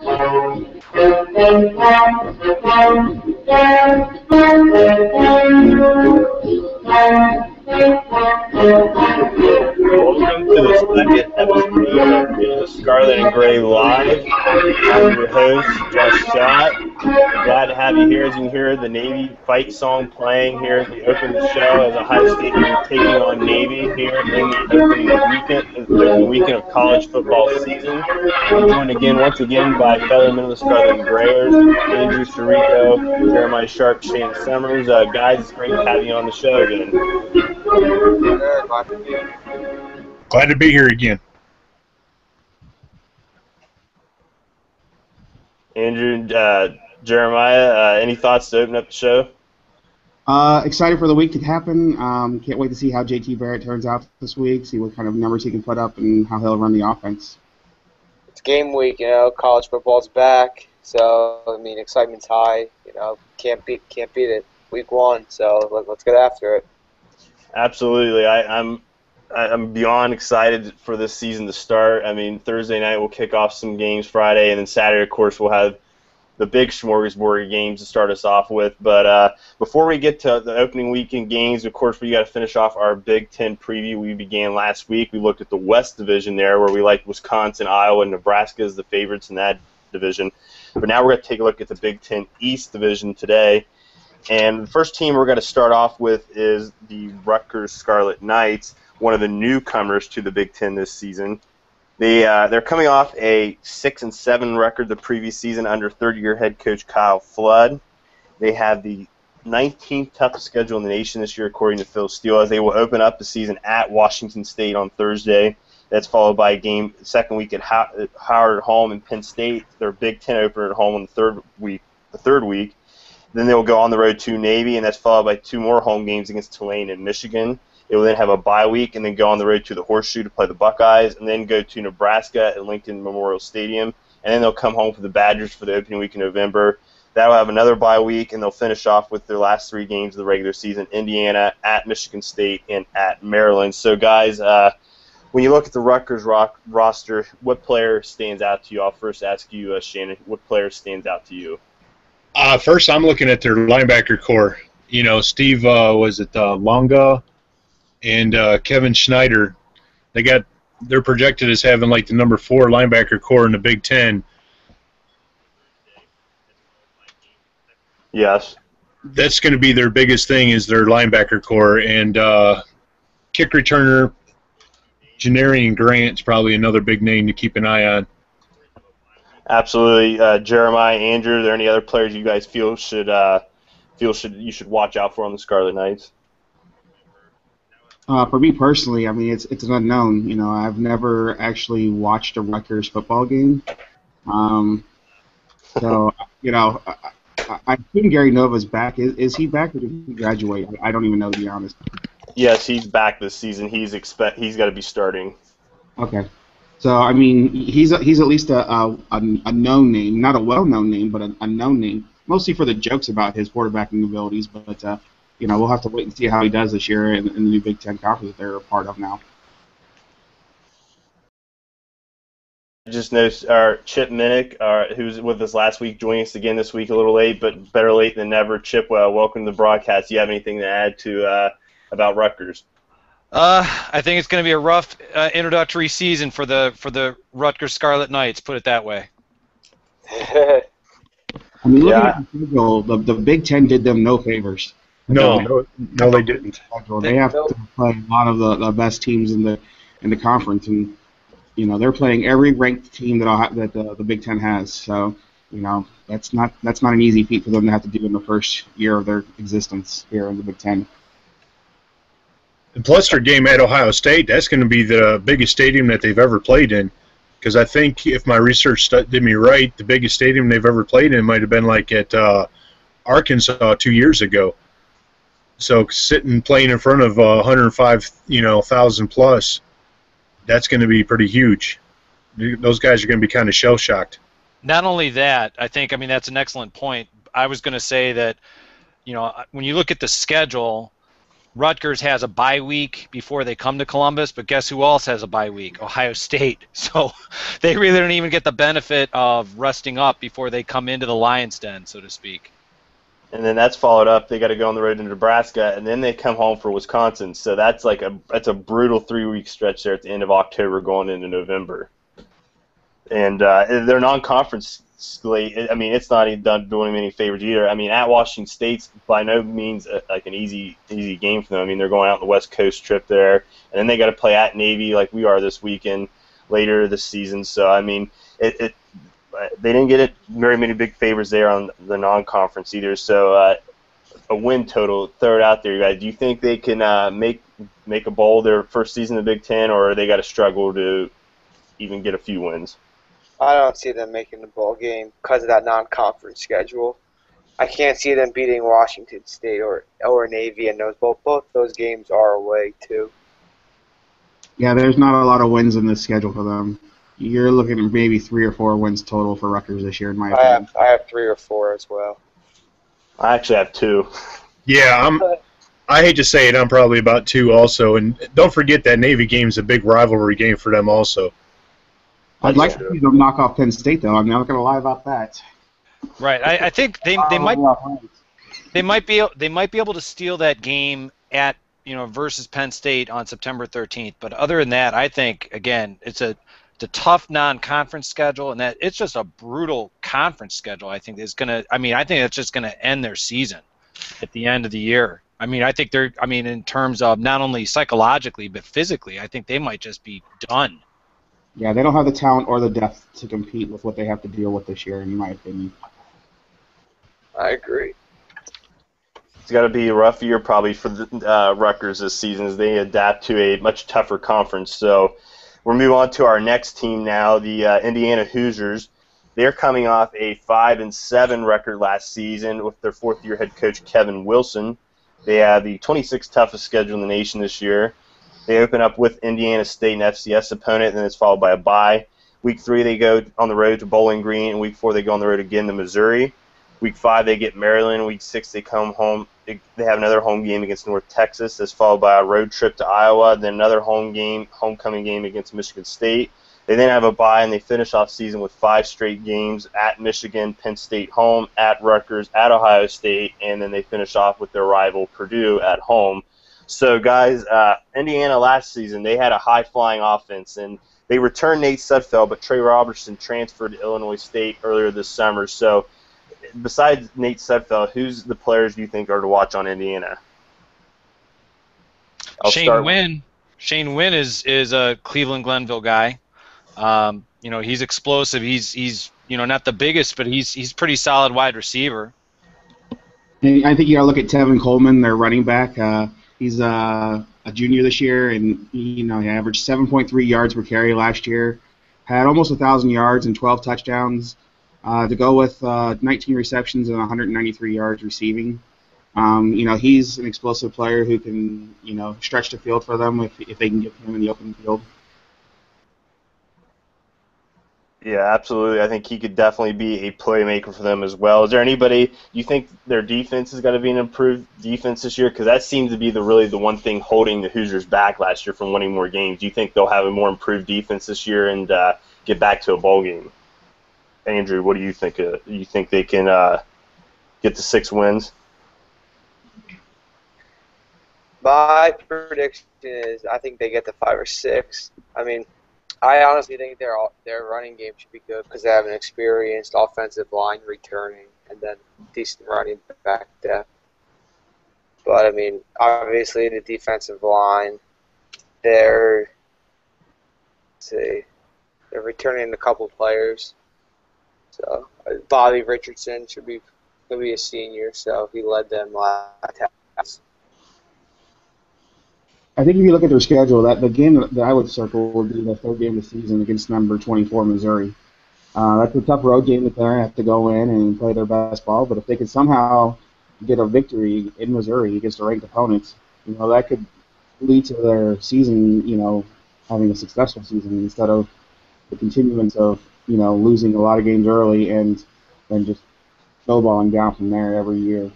Welcome to the second episode of Scarlet and Gray Live. I'm your host, Josh Schott. Glad to have you here. As you can hear, the Navy fight song playing here as we open the show as Ohio State will be taking on Navy here in the opening weekend of college football season. I'm joined once again by fellow men of the Scarlet and Grayers, Andrew Chirico, Jeremiah Sharpe, Shannon Sommers. Guys, it's great to have you on the show again. Glad to be here again. Andrew, Jeremiah, any thoughts to open up the show? Excited for the week to happen. Can't wait to see how JT Barrett turns out this week, see what kind of numbers he can put up and how he'll run the offense. It's game week, college football's back, so, excitement's high, can't beat it. Week one, so let's get after it. Absolutely. I'm beyond excited for this season to start. Thursday night we'll kick off some games Friday, and then Saturday, of course, we'll have the big smorgasbord of games to start us off with. But before we get to the opening weekend games, of course, we got to finish off our Big Ten preview we began last week. We looked at the West Division there, where we liked Wisconsin, Iowa, and Nebraska as the favorites in that division. But now we're going to take a look at the Big Ten East Division today. And the first team we're going to start off with is the Rutgers Scarlet Knights, one of the newcomers to the Big Ten this season. They're coming off a 6-7 record the previous season under third-year head coach Kyle Flood. They have the 19th toughest schedule in the nation this year, according to Phil Steele, as they will open up the season at Washington State on Thursday. That's followed by a game second week at Howard at home and Penn State. Their Big Ten opener at home on the third week. Then they will go on the road to Navy, and that's followed by two more home games against Tulane and Michigan. It will then have a bye week and then go on the road to the Horseshoe to play the Buckeyes, and then go to Nebraska at Lincoln Memorial Stadium, and then they'll come home for the Badgers for the opening week in November. That will have another bye week, and they'll finish off with their last three games of the regular season: Indiana, at Michigan State, and at Maryland. So, guys, when you look at the Rutgers roster, what player stands out to you? I'll first ask you, Shannon, what player stands out to you? First, I'm looking at their linebacker core. Steve, Longa and Kevin Schneider. They're projected as having like the number 4 linebacker core in the Big Ten. Yes. That's going to be their biggest thing, is their linebacker core. And kick returner, Janarian Grant's probably another big name to keep an eye on. Absolutely. Jeremiah, Andrew, are there any other players you guys feel you should watch out for on the Scarlet Knights? For me personally, it's an unknown. I've never actually watched a Rutgers football game. So, I think Gary Nova's back. Is he back, or did he graduate? I don't even know, to be honest. Yes, he's back this season. He's got to be starting. Okay. So, he's at least a known name, not a well-known name, but a known name, mostly for the jokes about his quarterbacking abilities. But we'll have to wait and see how he does this year in the new Big Ten conference that they're a part of now. I just noticed our Chip Minnich, who was with us last week, joining us again this week, a little late, but better late than never. Chip, welcome to the broadcast. Do you have anything to add to about Rutgers? I think it's going to be a rough introductory season for the Rutgers Scarlet Knights, put it that way. Looking at the schedule, the Big Ten did them no favors. No, they didn't. They have to play a lot of the best teams in the conference, and they're playing every ranked team that the Big Ten has. So that's not an easy feat for them to have to do in the first year of their existence here in the Big Ten. And plus their game at Ohio State, that's going to be the biggest stadium that they've ever played in. Because I think, if my research did me right, the biggest stadium they've ever played in might have been like at Arkansas 2 years ago. So playing in front of 105,000 plus, that's going to be pretty huge. Those guys are going to be kind of shell-shocked. Not only that, I think, that's an excellent point. I was going to say that, when you look at the schedule, Rutgers has a bye week before they come to Columbus, but guess who else has a bye week? Ohio State. So they really don't even get the benefit of resting up before they come into the Lions' Den, so to speak. And then that's followed up. They got to go on the road to Nebraska, and then they come home for Wisconsin. So that's a brutal 3-week stretch there at the end of October going into November. And their non-conference slate, I mean, it's not even doing them any favors either. I mean, at Washington State's by no means like an easy game for them. I mean, they're going out on the West Coast trip there, and then they got to play at Navy like we are this weekend later this season. So, I mean, they didn't get very many big favors there on the non-conference either. So, a win total, throw it out there, you guys. Do you think they can make a bowl their first season in the Big Ten, or they got to struggle to even get a few wins? I don't see them making the bowl game because of that non-conference schedule. I can't see them beating Washington State or Navy, and both those games are away too. Yeah, there's not a lot of wins in this schedule for them. You're looking at maybe 3 or 4 wins total for Rutgers this year, in my opinion. I have 3 or 4 as well. I actually have 2. Yeah, I hate to say it, I'm probably about 2 also. And don't forget that Navy game is a big rivalry game for them also. I'd like to see them knock off Penn State, though. I'm not going to lie about that. Right. I think they might be able to steal that game at versus Penn State on September 13th. But other than that, I think again it's a tough non-conference schedule, and that it's just a brutal conference schedule. I think I think it's just gonna end their season at the end of the year. I mean, I think in terms of not only psychologically but physically, I think they might just be done. Yeah, they don't have the talent or the depth to compete with what they have to deal with this year, in my opinion. I agree. It's got to be a rough year probably for the Rutgers this season as they adapt to a much tougher conference. So we'll move on to our next team now, the Indiana Hoosiers. They're coming off a 5-7 record last season with their fourth-year head coach Kevin Wilson. They have the 26th toughest schedule in the nation this year. They open up with Indiana State, an FCS opponent, and then it's followed by a bye. Week 3, they go on the road to Bowling Green, and Week 4, they go on the road again to Missouri. Week 5, they get Maryland. Week 6, they come home. They have another home game against North Texas. That's followed by a road trip to Iowa, then another homecoming game against Michigan State. They then have a bye, and they finish off season with 5 straight games at Michigan, Penn State home, at Rutgers, at Ohio State, and then they finish off with their rival Purdue at home. So, guys, Indiana last season, they had a high-flying offense, and they returned Nate Sudfeld, but Trey Robertson transferred to Illinois State earlier this summer. So, besides Nate Sudfeld, who's the players you think are to watch on Indiana? Shane Wynn is a Cleveland Glenville guy. He's explosive. He's not the biggest, but he's pretty solid wide receiver. And I think you got to look at Tevin Coleman, their running back. He's a junior this year, and he averaged 7.3 yards per carry last year. Had almost 1,000 yards and 12 touchdowns to go with 19 receptions and 193 yards receiving. He's an explosive player who can stretch the field for them if they can get him in the open field. Yeah, absolutely. I think he could definitely be a playmaker for them as well. Is there anybody you think their defense has got to be an improved defense this year? Because that seems to be really the one thing holding the Hoosiers back last year from winning more games. Do you think they'll have a more improved defense this year and get back to a bowl game? Andrew, what do you think? You think they can get to 6 wins? My prediction is I think they get to 5 or 6. I mean, I honestly think their running game should be good because they have an experienced offensive line returning and then decent running back depth. But, I mean, obviously the defensive line, they're returning a couple players. So Bobby Richardson should be a senior, so he led them last. I think if you look at their schedule, that the game that I would circle would be the 3rd game of the season against number 24 Missouri. That's a tough road game that they're going to have to go in and play their best ball. But if they could somehow get a victory in Missouri against the ranked opponents, that could lead to their season, having a successful season instead of the continuance of, losing a lot of games early and then just snowballing down from there every year.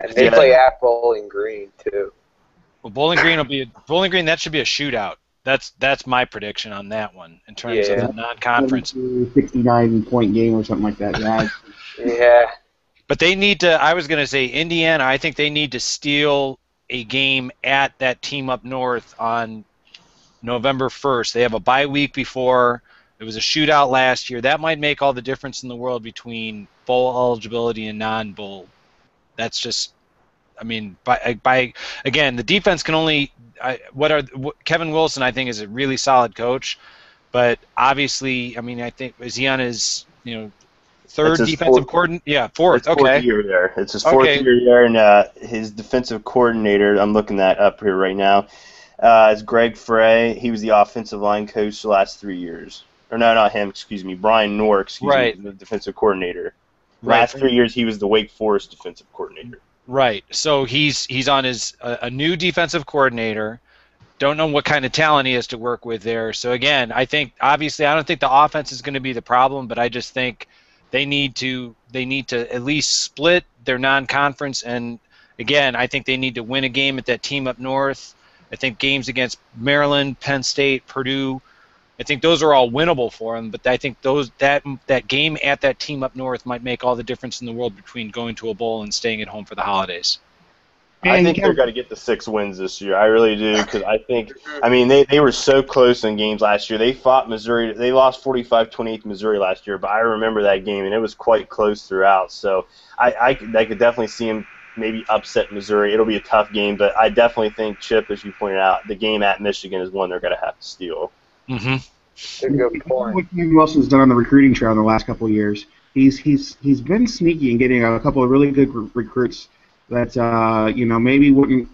And they play at Bowling Green too. Well, Bowling Green that should be a shootout. That's my prediction on that one in terms of the non-conference. 69-point game or something like that. Yeah. Yeah. But they need to. I was going to say Indiana. I think they need to steal a game at that team up north on November 1st. They have a bye week before. It was a shootout last year. That might make all the difference in the world between bowl eligibility and non-bowl. That's just. I mean, by again, the defense can only. Kevin Wilson, I think, is a really solid coach, but obviously, I mean, I think is he on his third defensive coordinator? Yeah, fourth. Okay. Fourth year there. It's his fourth year there, and his defensive coordinator. I'm looking that up here right now. Is Greg Frey. He was the offensive line coach the last 3 years. Or no, not him. Excuse me, Brian Noor. Me, the defensive coordinator. Last 3 years, he was the Wake Forest defensive coordinator. Right. So he's on his a new defensive coordinator. Don't know what kind of talent he has to work with there. So again, I think obviously I don't think the offense is going to be the problem, but I just think they need to at least split their non-conference. And again, I think they need to win a game at that team up north. I think games against Maryland, Penn State, Purdue, I think those are all winnable for them, but I think that game at that team up north might make all the difference in the world between going to a bowl and staying at home for the holidays. I think they're going to get the 6 wins this year. I really do, because I mean, they were so close in games last year. They fought Missouri. They lost 45-28 to Missouri last year, but I remember that game, and it was quite close throughout. So I could definitely see them maybe upset Missouri. It'll be a tough game, but I definitely think, Chip, as you pointed out, the game at Michigan is one they're going to have to steal. Mm-hmm. What Kevin Wilson's done on the recruiting trail in the last couple of years, he's been sneaky in getting a couple of really good recruits that maybe weren't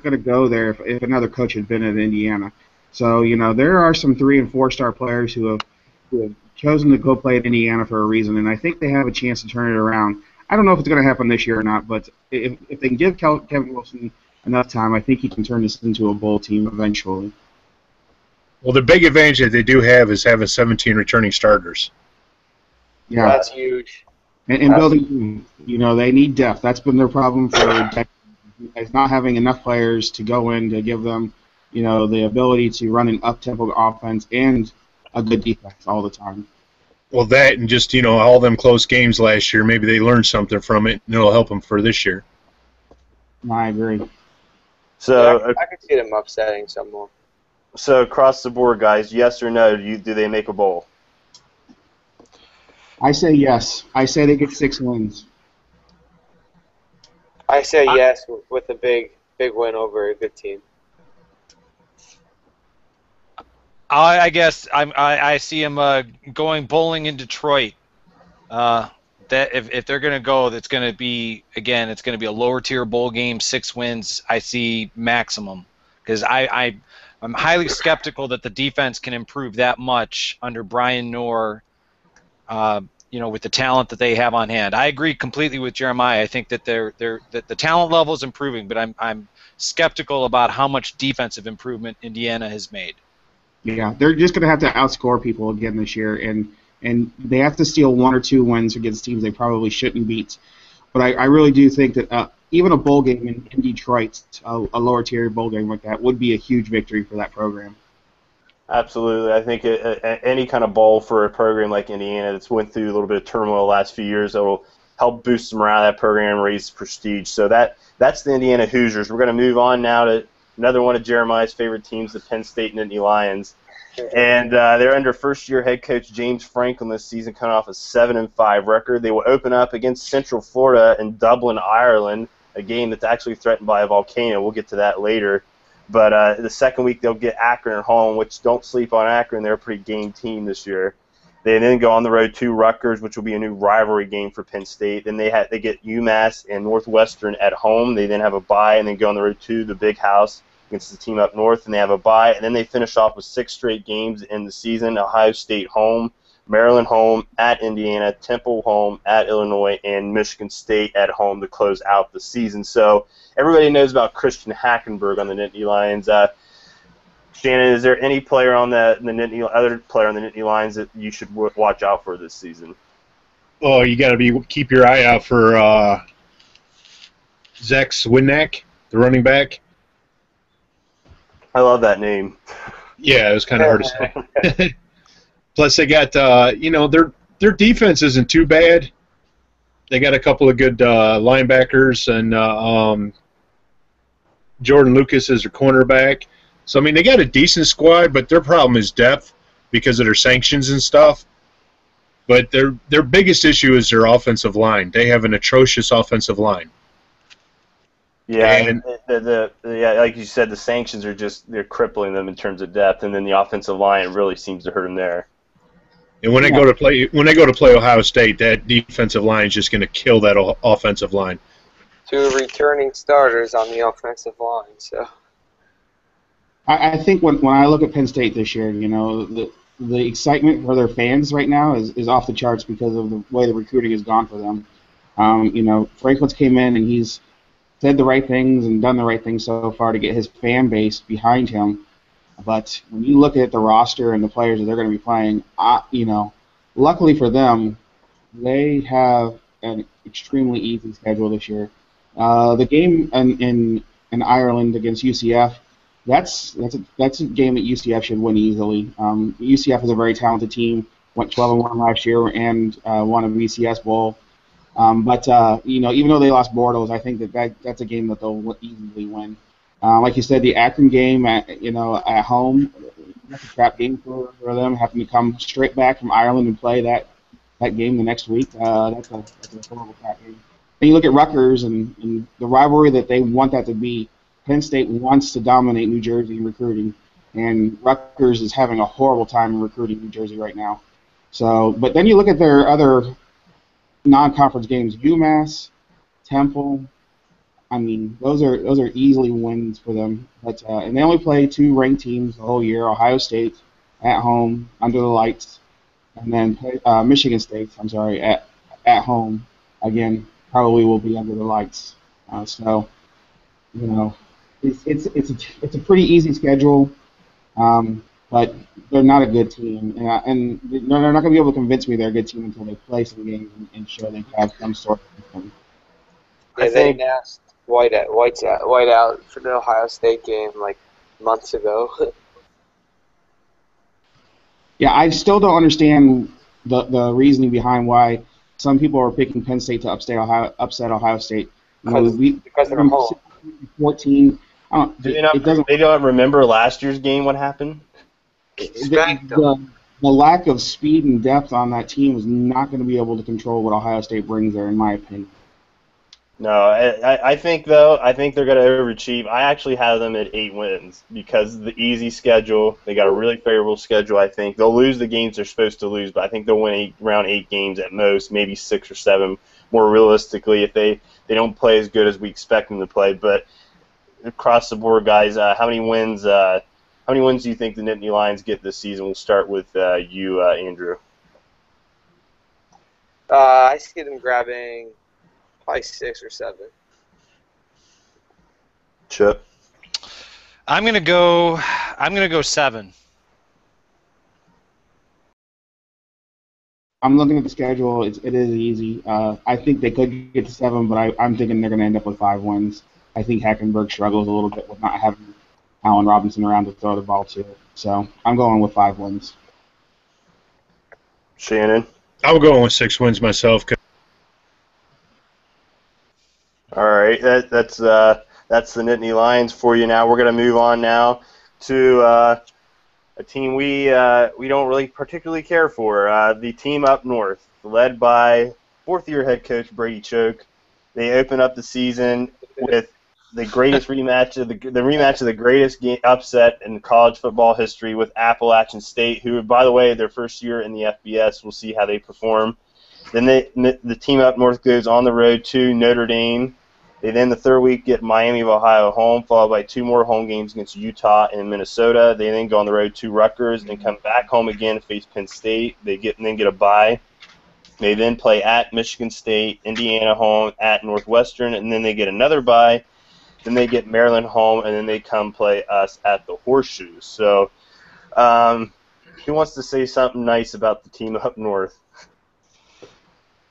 going to go there if another coach had been at Indiana. So there are some 3- and 4-star players who have chosen to go play at Indiana for a reason, and I think they have a chance to turn it around. I don't know if it's going to happen this year or not, but if they can give Kevin Wilson enough time, I think he can turn this into a bowl team eventually. Well, the big advantage that they do have is having 17 returning starters. Yeah, that's huge. And building, they need depth. That's been their problem for decades. It's not having enough players to go in to give them, the ability to run an up-tempo offense and a good defense all the time. Well, that and just, all them close games last year, maybe they learned something from it, and it'll help them for this year. I agree. So I could see them upsetting some more. So across the board, guys, yes or no, do they make a bowl? I say yes. I say they get 6 wins. I say yes with a big win over a good team. I guess I see them going bowling in Detroit. That if they're going to go, it's going to be a lower tier bowl game, 6 wins. I see maximum because I'm highly skeptical that the defense can improve that much under Brian Noor, with the talent that they have on hand. I agree completely with Jeremiah. I think that that the talent level is improving, but I'm skeptical about how much defensive improvement Indiana has made. Yeah, they're just going to have to outscore people again this year, and they have to steal 1 or 2 wins against teams they probably shouldn't beat. But I really do think that even a bowl game in Detroit, a lower tier bowl game like that, would be a huge victory for that program. Absolutely. I think any kind of bowl for a program like Indiana that's went through a little bit of turmoil the last few years, that will help boost the morale of that program and raise prestige. So that's the Indiana Hoosiers. We're going to move on now to another one of Jeremiah's favorite teams, the Penn State Nittany Lions. And they're under first-year head coach James Franklin this season, coming off a 7-5 record. They will open up against Central Florida in Dublin, Ireland, a game that's actually threatened by a volcano. We'll get to that later. But the second week they'll get Akron at home, which don't sleep on Akron. They're a pretty game team this year. They then go on the road to Rutgers, which will be a new rivalry game for Penn State. Then they get UMass and Northwestern at home. They then have a bye and then go on the road to the Big House against the team up north, and they have a bye. And then they finish off with 6 straight games in the season: Ohio State home, Maryland home, at Indiana, Temple home, at Illinois, and Michigan State at home to close out the season. So everybody knows about Christian Hackenberg on the Nittany Lions. Shannon, is there any player on other player on the Nittany Lions that you should watch out for this season? Oh, you got to keep your eye out for Zach Swidnak, the running back. I love that name. Yeah, it was kind of hard to say. Plus, they got their defense isn't too bad. They got a couple of good linebackers, and Jordan Lucas is their cornerback. So I mean, they got a decent squad, but their problem is depth because of their sanctions and stuff. But their biggest issue is their offensive line. They have an atrocious offensive line. Yeah, And like you said, the sanctions are they're crippling them in terms of depth, and then the offensive line really seems to hurt them there. And when they go to play Ohio State, that defensive line is just going to kill that offensive line. Two returning starters on the offensive line. So I think when I look at Penn State this year, the excitement for their fans right now is off the charts because of the way the recruiting has gone for them. Franklin's came in and he's said the right things and done the right things so far to get his fan base behind him. But when you look at the roster and the players that they're going to be playing, luckily for them, they have an extremely easy schedule this year. The game in Ireland against UCF, that's a game that UCF should win easily. UCF is a very talented team. Went 12-1 last year and won a BCS Bowl. But even though they lost Bortles, I think that's a game that they'll easily win. Like you said, the Akron game at home, that's a trap game for them, having to come straight back from Ireland and play that game the next week. That's a horrible trap game. And you look at Rutgers and the rivalry that they want that to be. Penn State wants to dominate New Jersey in recruiting, and Rutgers is having a horrible time in recruiting New Jersey right now. So, but then you look at their other non-conference games: UMass, Temple. I mean, those are easily wins for them. But and they only play two ranked teams the whole year: Ohio State at home under the lights, and then Michigan State. I'm sorry, at home again. Probably will be under the lights. So, it's a pretty easy schedule, but they're not a good team, and they're not going to be able to convince me they're a good team until they play some games and show they have some sort of. Yeah, they asked White out for the Ohio State game like months ago. Yeah, I still don't understand the reasoning behind why some people are picking Penn State to upset Ohio State. Because they're home. 14. They don't remember last year's game. What happened? The lack of speed and depth on that team is not going to be able to control what Ohio State brings there, in my opinion. No, I think they're going to overachieve. I actually have them at 8 wins because of the easy schedule. They got a really favorable schedule, I think. They'll lose the games they're supposed to lose, but I think they'll win around 8 games at most, maybe 6 or 7 more realistically if they don't play as good as we expect them to play. But across the board, guys, how many wins do you think the Nittany Lions get this season? We'll start with you, Andrew. I see them grabbing probably 6 or 7. Chip. I'm gonna go 7. I'm looking at the schedule. It is easy. I think they could get to 7, but I'm thinking they're going to end up with 5 wins. I think Hackenberg struggles a little bit with not having Allen Robinson around to throw the ball to. So I'm going with 5 wins. Shannon. I'm going with 6 wins myself. All right, that's the Nittany Lions for you. Now we're going to move on now to a team we don't really particularly care for. The team up north, led by 4th-year head coach Brady Choke. They open up the season with the greatest rematch of the greatest upset in college football history with Appalachian State, who, by the way, their first year in the FBS. We'll see how they perform. Then the team up north goes on the road to Notre Dame. They then the third week get Miami of Ohio home, followed by 2 more home games against Utah and Minnesota. They then go on the road to Rutgers and come back home again to face Penn State. They get a bye. They then play at Michigan State, Indiana home, at Northwestern, and then they get another bye. Then they get Maryland home, and then they come play us at the Horseshoe. So, who wants to say something nice about the team up north?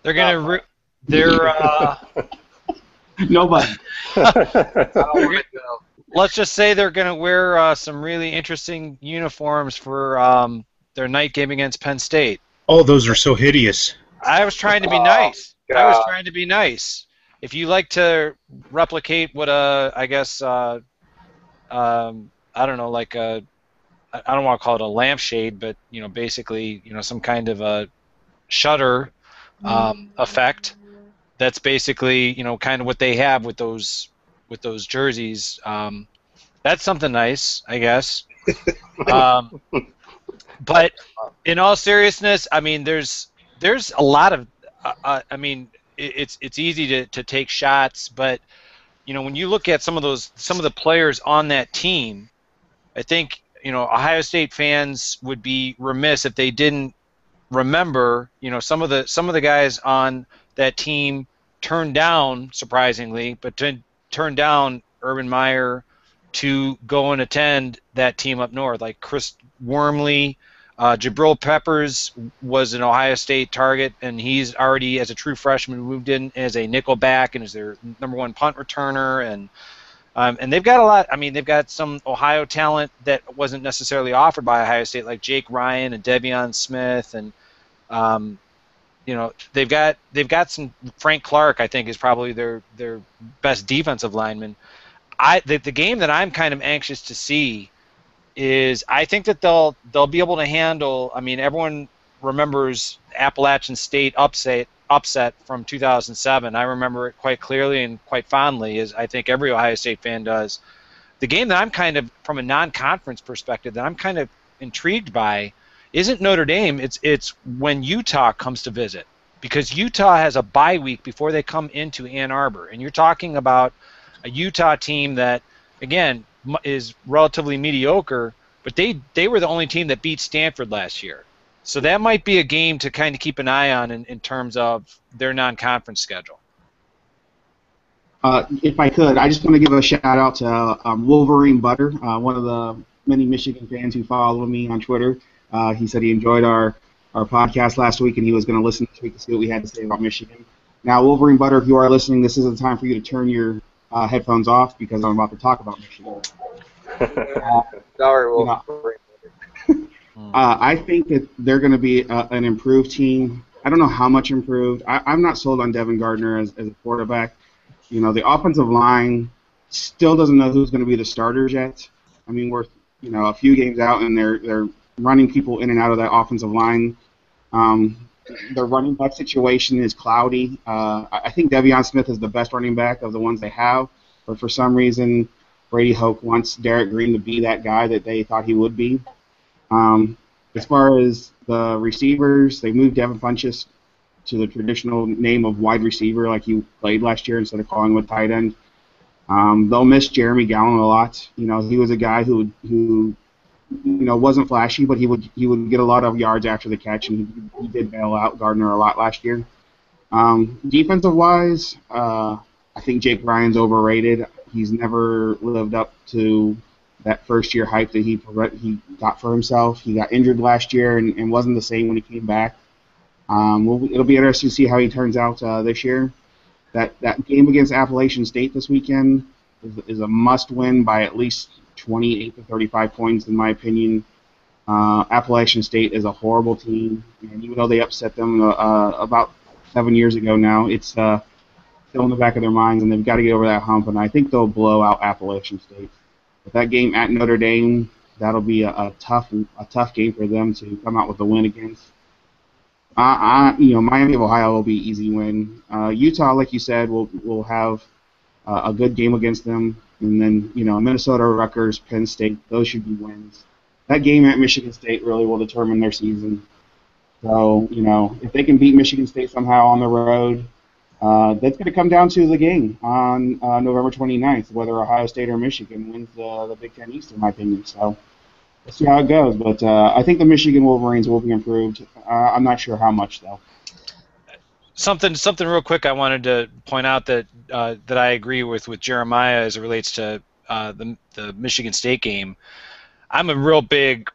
They're Nobody. I don't want to go. Let's just say they're going to wear some really interesting uniforms for their night game against Penn State. Oh, those are so hideous. I was trying to be Oh, nice. I was God. trying to be nice. If you like to replicate what I guess I don't know, like I don't want to call it a lampshade, but basically some kind of a shutter effect. That's basically kind of what they have with those jerseys. That's something nice, I guess. But in all seriousness, I mean, there's a lot of I mean, it's easy to take shots, but when you look at some of the players on that team, I think Ohio State fans would be remiss if they didn't remember some of the guys on that team turned down, surprisingly, but turned down Urban Meyer to go and attend that team up north, like Chris Wormley. Jabril Peppers was an Ohio State target, and he's already, as a true freshman, moved in as a nickel back and is their #1 punt returner. And they've got a lot. I mean, they've got some Ohio talent that wasn't necessarily offered by Ohio State, like Jake Ryan and Devion Smith, and they've got some. Frank Clark, I think, is probably their best defensive lineman. The game that I'm kind of anxious to see is I think that they'll be able to handle. I mean, everyone remembers Appalachian State upset from 2007. I remember it quite clearly and quite fondly, as I think every Ohio State fan does. The game that I'm kind of, from a non-conference perspective, that I'm kind of intrigued by isn't Notre Dame. It's when Utah comes to visit, because Utah has a bye week before they come into Ann Arbor, and you're talking about a Utah team that, again, is relatively mediocre, but they were the only team that beat Stanford last year. So that might be a game to kind of keep an eye on in terms of their non-conference schedule. If I could, I just want to give a shout out to Wolverine Butter, one of the many Michigan fans who follow me on Twitter. He said he enjoyed our podcast last week, and he was going to listen this week to see what we had to say about Michigan. Now, Wolverine Butter, if you are listening, this is the time for you to turn your headphones off, because I'm about to talk about Michigan. Sorry, Wolverine. I think that they're going to be an improved team. I don't know how much improved. I'm not sold on Devin Gardner as a quarterback. The offensive line still doesn't know who's going to be the starters yet. I mean, we're a few games out, and they're running people in and out of that offensive line. Their running back situation is cloudy. I think Devion Smith is the best running back of the ones they have, but for some reason, Brady Hoke wants Derek Green to be that guy that they thought he would be. As far as the receivers, they moved Devin Funchess to the traditional name of wide receiver, like he played last year, instead of calling him a tight end. They'll miss Jeremy Gallen a lot. He was a guy who wasn't flashy, but he would get a lot of yards after the catch, and he did bail out Gardner a lot last year. Defensive wise, I think Jake Ryan's overrated. He's never lived up to that first-year hype that he got for himself. He got injured last year and wasn't the same when he came back. It'll be interesting to see how he turns out this year. That game against Appalachian State this weekend is a must-win by at least 28 to 35 points, in my opinion. Appalachian State is a horrible team, and even though they upset them about 7 years ago now, it's still in the back of their minds, and they've got to get over that hump, and I think they'll blow out Appalachian State. But that game at Notre Dame, that'll be a tough game for them to come out with a win against. Miami of Ohio will be an easy win. Utah, like you said, will have a good game against them, and then Minnesota, Rutgers, Penn State, those should be wins. That game at Michigan State really will determine their season. So if they can beat Michigan State somehow on the road, that's going to come down to the game on November 29th, whether Ohio State or Michigan wins the Big Ten East, in my opinion. So let's see how it goes. But I think the Michigan Wolverines will be improved. I'm not sure how much, though. Something real quick I wanted to point out that I agree with Jeremiah as it relates to the Michigan State game. I'm a real big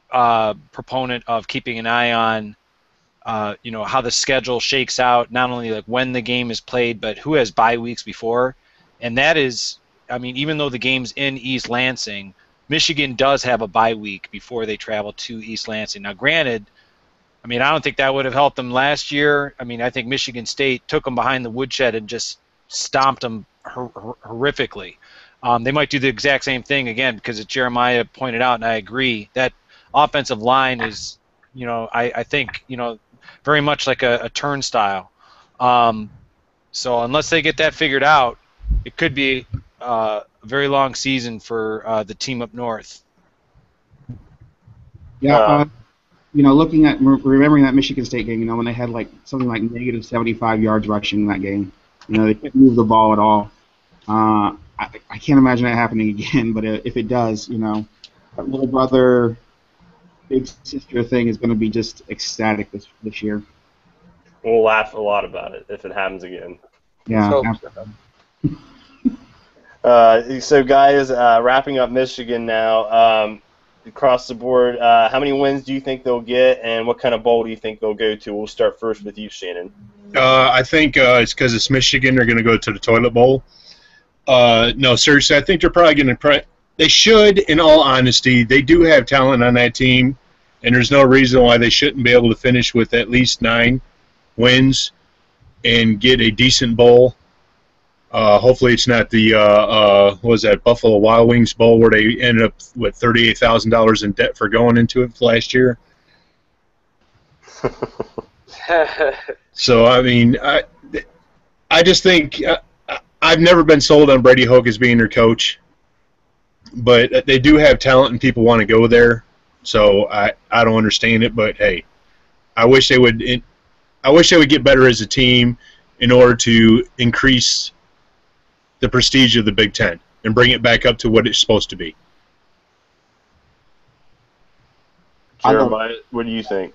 proponent of keeping an eye on how the schedule shakes out, not only like when the game is played, but who has bye weeks before. And that is, I mean, even though the game's in East Lansing, Michigan does have a bye week before they travel to East Lansing. Now, granted, I mean, I don't think that would have helped them last year. I mean, I think Michigan State took them behind the woodshed and just stomped them horrifically. They might do the exact same thing again because, as Jeremiah pointed out, and I agree, that offensive line is, I think, very much like a turnstile. So unless they get that figured out, it could be a very long season for the team up north. Yeah, looking at remembering that Michigan State game, when they had like something like negative 75 yards rushing in that game, they couldn't move the ball at all. I can't imagine that happening again, but if it does, that little brother, big sister thing is going to be just ecstatic this year. We'll laugh a lot about it if it happens again. Yeah. So guys, wrapping up Michigan now. Across the board, how many wins do you think they'll get, and what kind of bowl do you think they'll go to? We'll start first with you, Shannon. I think it's because it's Michigan. They're going to go to the toilet bowl. No, seriously, I think they're probably going to they should, in all honesty. They do have talent on that team, and there's no reason why they shouldn't be able to finish with at least 9 wins and get a decent bowl. Hopefully it's not the what was that, Buffalo Wild Wings Bowl where they ended up with $38,000 in debt for going into it last year. So I mean, I just think I've never been sold on Brady Hoke as being their coach, but they do have talent and people want to go there. So I don't understand it, but hey, I wish they would get better as a team in order to increase the prestige of the Big Ten and bring it back up to what it's supposed to be. Jeremiah, what do you think?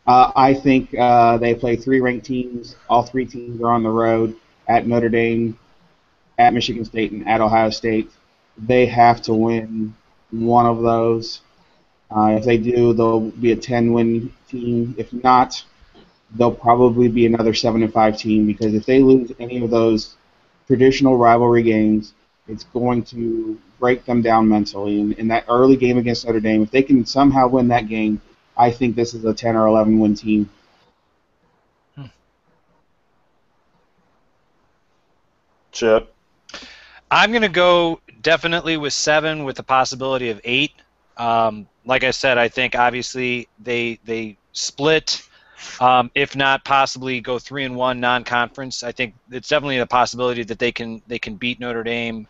I think they play 3 ranked teams. All 3 teams are on the road at Notre Dame, at Michigan State, and at Ohio State. They have to win one of those. If they do, they'll be a 10-win team. If not, they'll probably be another 7-5 team, because if they lose any of those traditional rivalry games, it's going to break them down mentally. And in that early game against Notre Dame, if they can somehow win that game, I think this is a 10 or 11 win team. Chip? I'm going to go definitely with 7 with the possibility of 8. Like I said, I think obviously they split. If not, possibly go 3-1 non-conference. I think it's definitely a possibility that they can beat Notre Dame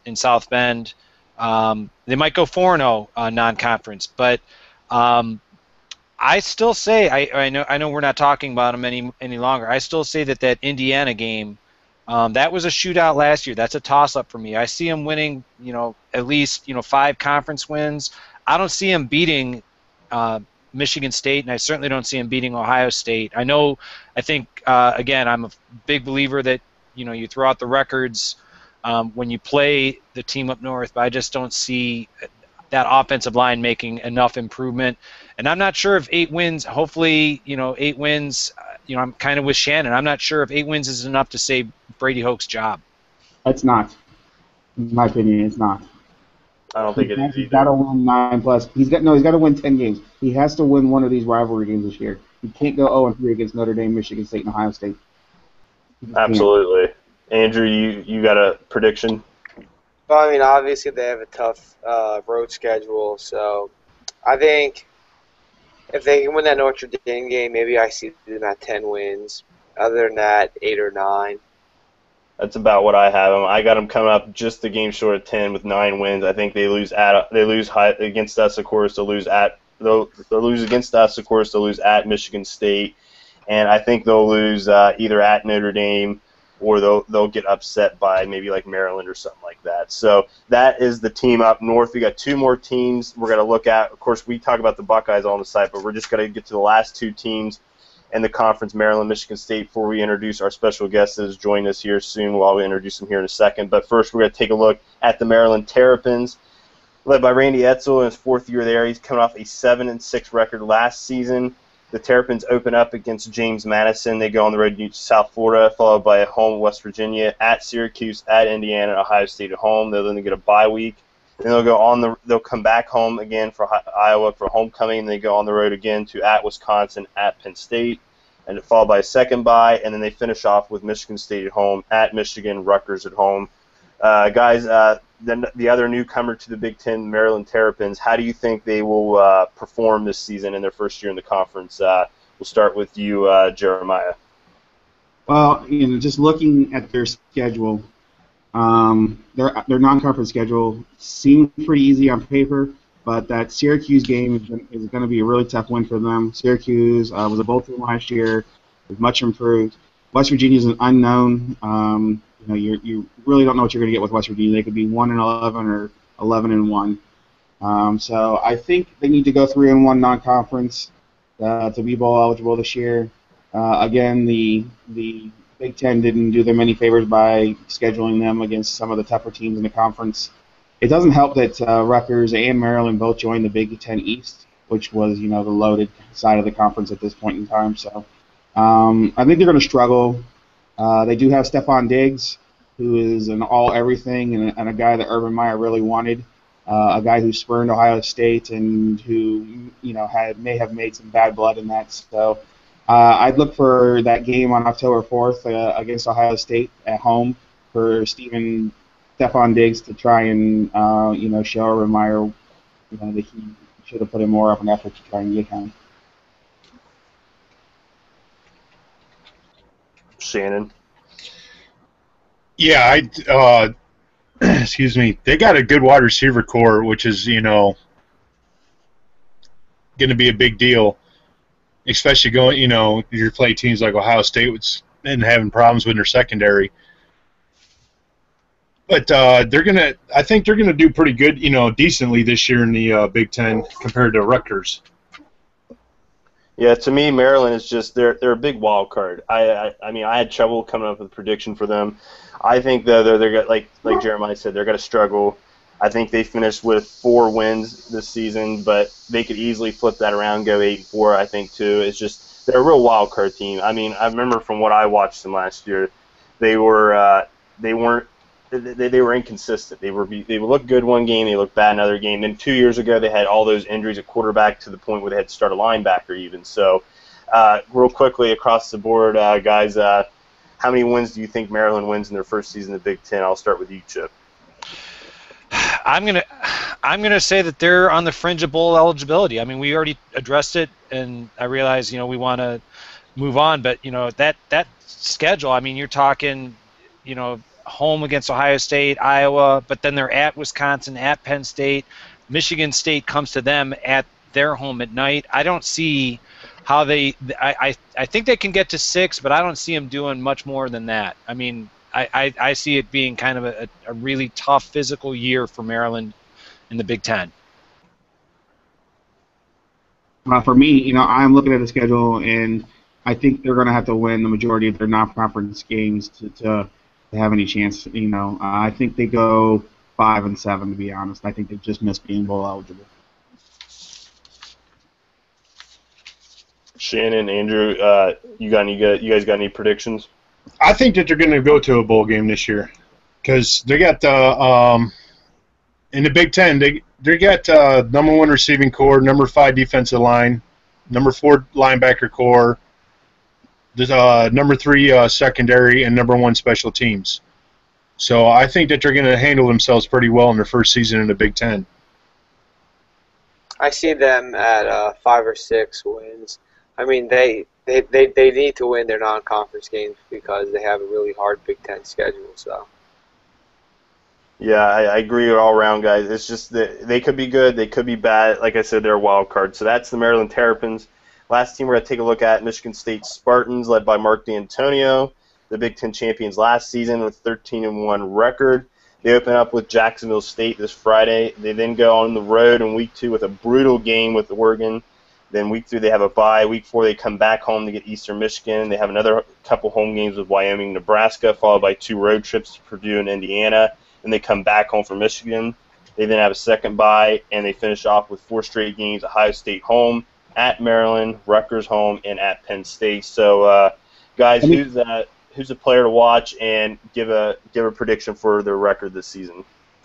in South Bend. They might go 4-0 non-conference, but I still say I know we're not talking about them any longer. I still say that Indiana game, that was a shootout last year. That's a toss-up for me. I see them winning, at least 5 conference wins. I don't see them beating Michigan State, and I certainly don't see them beating Ohio State. I think again, I'm a big believer that you throw out the records when you play the team up north, but I just don't see that offensive line making enough improvement. And I'm not sure if 8 wins, hopefully 8 wins, I'm kind of with Shannon. I'm not sure if 8 wins is enough to save Brady Hoke's job. It's not. In my opinion, it's not. I don't think it is He's either. got to win 9+. He's got to win 10 games. He has to win one of these rivalry games this year. He can't go 0-3 against Notre Dame, Michigan State, and Ohio State. Absolutely. Andrew, you got a prediction? Well, I mean, obviously they have a tough road schedule, so I think if they can win that Notre Dame game, maybe I see them at 10 wins. Other than that, 8 or 9. That's about what I have them. I got them coming up just the game short of 10 with 9 wins. I think they lose against us, of course. They'll lose against us, of course. They'll lose at Michigan State, and I think they'll lose either at Notre Dame or they'll get upset by maybe like Maryland or something like that. So that is the team up north. We got 2 more teams we're going to look at. Of course, we talk about the Buckeyes on the site, but we're just going to get to the last 2 teams in the conference, Maryland, Michigan State, before we introduce our special guest that is joining us here soon. We'll introduce him here in a second. But first, we're going to take a look at the Maryland Terrapins, led by Randy Etzel in his 4th year there. He's coming off a 7-6 record last season. The Terrapins open up against James Madison. They go on the road to South Florida, followed by a home West Virginia, at Syracuse, at Indiana, and Ohio State at home. They'll then get a bye week. Then they'll come back home again for Iowa for homecoming. And they go on the road again to at Wisconsin, at Penn State, and followed by a second bye. And then they finish off with Michigan State at home, at Michigan, Rutgers at home. Guys, then the other newcomer to the Big Ten, Maryland Terrapins, how do you think they will perform this season in their first year in the conference? We'll start with you, Jeremiah. Well, just looking at their schedule, their non-conference schedule seems pretty easy on paper, but that Syracuse game is going to be a really tough win for them. Syracuse was a bowl team last year, is much improved. West Virginia is an unknown. You really don't know what you're going to get with West Virginia. They could be 1-11 or 11-1. So I think they need to go 3-1 non-conference to be bowl eligible this year. Again, the Big Ten didn't do them any favors by scheduling them against some of the tougher teams in the conference. It doesn't help that Rutgers and Maryland both joined the Big Ten East, which was the loaded side of the conference at this point in time. So I think they're going to struggle. They do have Stephon Diggs, who is an all-everything and a guy that Urban Meyer really wanted, a guy who spurned Ohio State and who may have made some bad blood in that. So I'd look for that game on October 4th against Ohio State at home for Stephon Diggs to try and show Urban Meyer that he should have put in more of an effort to try and get him. Shannon. Yeah, excuse me. They got a good wide receiver core, which is going to be a big deal, especially going you play teams like Ohio State and having problems with their secondary. But I think they're gonna do pretty good, decently this year in the Big Ten compared to Rutgers. Yeah, to me, Maryland is just they're a big wild card. I mean, I had trouble coming up with a prediction for them. I think they're like Jeremiah said, they're going to struggle. I think they finished with 4 wins this season, but they could easily flip that around, go 8-4. I think too. It's just they're a real wild card team. I mean, I remember from what I watched them last year, they were inconsistent. They would look good one game, they look bad another game. Then 2 years ago, they had all those injuries at quarterback to the point where they had to start a linebacker even. So, real quickly across the board, guys, how many wins do you think Maryland wins in their first season in the Big Ten? I'll start with you, Chip. I'm gonna say that they're on the fringe of bowl eligibility. I mean, we already addressed it, and I realize we want to move on, but that schedule. I mean, you're talking home against Ohio State, Iowa, but then they're at Wisconsin, at Penn State. Michigan State comes to them at their home at night. I don't see how I think they can get to 6, but I don't see them doing much more than that. I mean, I see it being kind of a really tough physical year for Maryland in the Big Ten. For me, I'm looking at the schedule, and I think they're going to have to win the majority of their non-conference games to have any chance. I think they go 5-7. To be honest, I think they just missed being bowl eligible. Shannon, Andrew, you guys got any predictions? I think that they're going to go to a bowl game this year because they got in the Big Ten they got number 1 receiving core, number 5 defensive line, number 4 linebacker core, number 3 secondary, and number 1 special teams. So I think that they're going to handle themselves pretty well in their first season in the Big Ten. I see them at 5 or 6 wins. I mean, they need to win their non-conference games because they have a really hard Big Ten schedule. So. Yeah, I agree all around, guys. It's just that they could be good, they could be bad. Like I said, they're a wild card. So that's the Maryland Terrapins. Last team we're going to take a look at, Michigan State Spartans, led by Mark D'Antonio, the Big Ten champions last season with 13-1 record. They open up with Jacksonville State this Friday. They then go on the road in Week 2 with a brutal game with Oregon. Then Week 3 they have a bye. Week 4 they come back home to get Eastern Michigan. They have another couple home games with Wyoming, Nebraska, followed by 2 road trips to Purdue and Indiana. Then they come back home for Michigan. They then have a second bye, and they finish off with 4 straight games, Ohio State home, at Maryland, Rutgers home, and at Penn State. So, guys, who's a player to watch, and give a prediction for their record this season?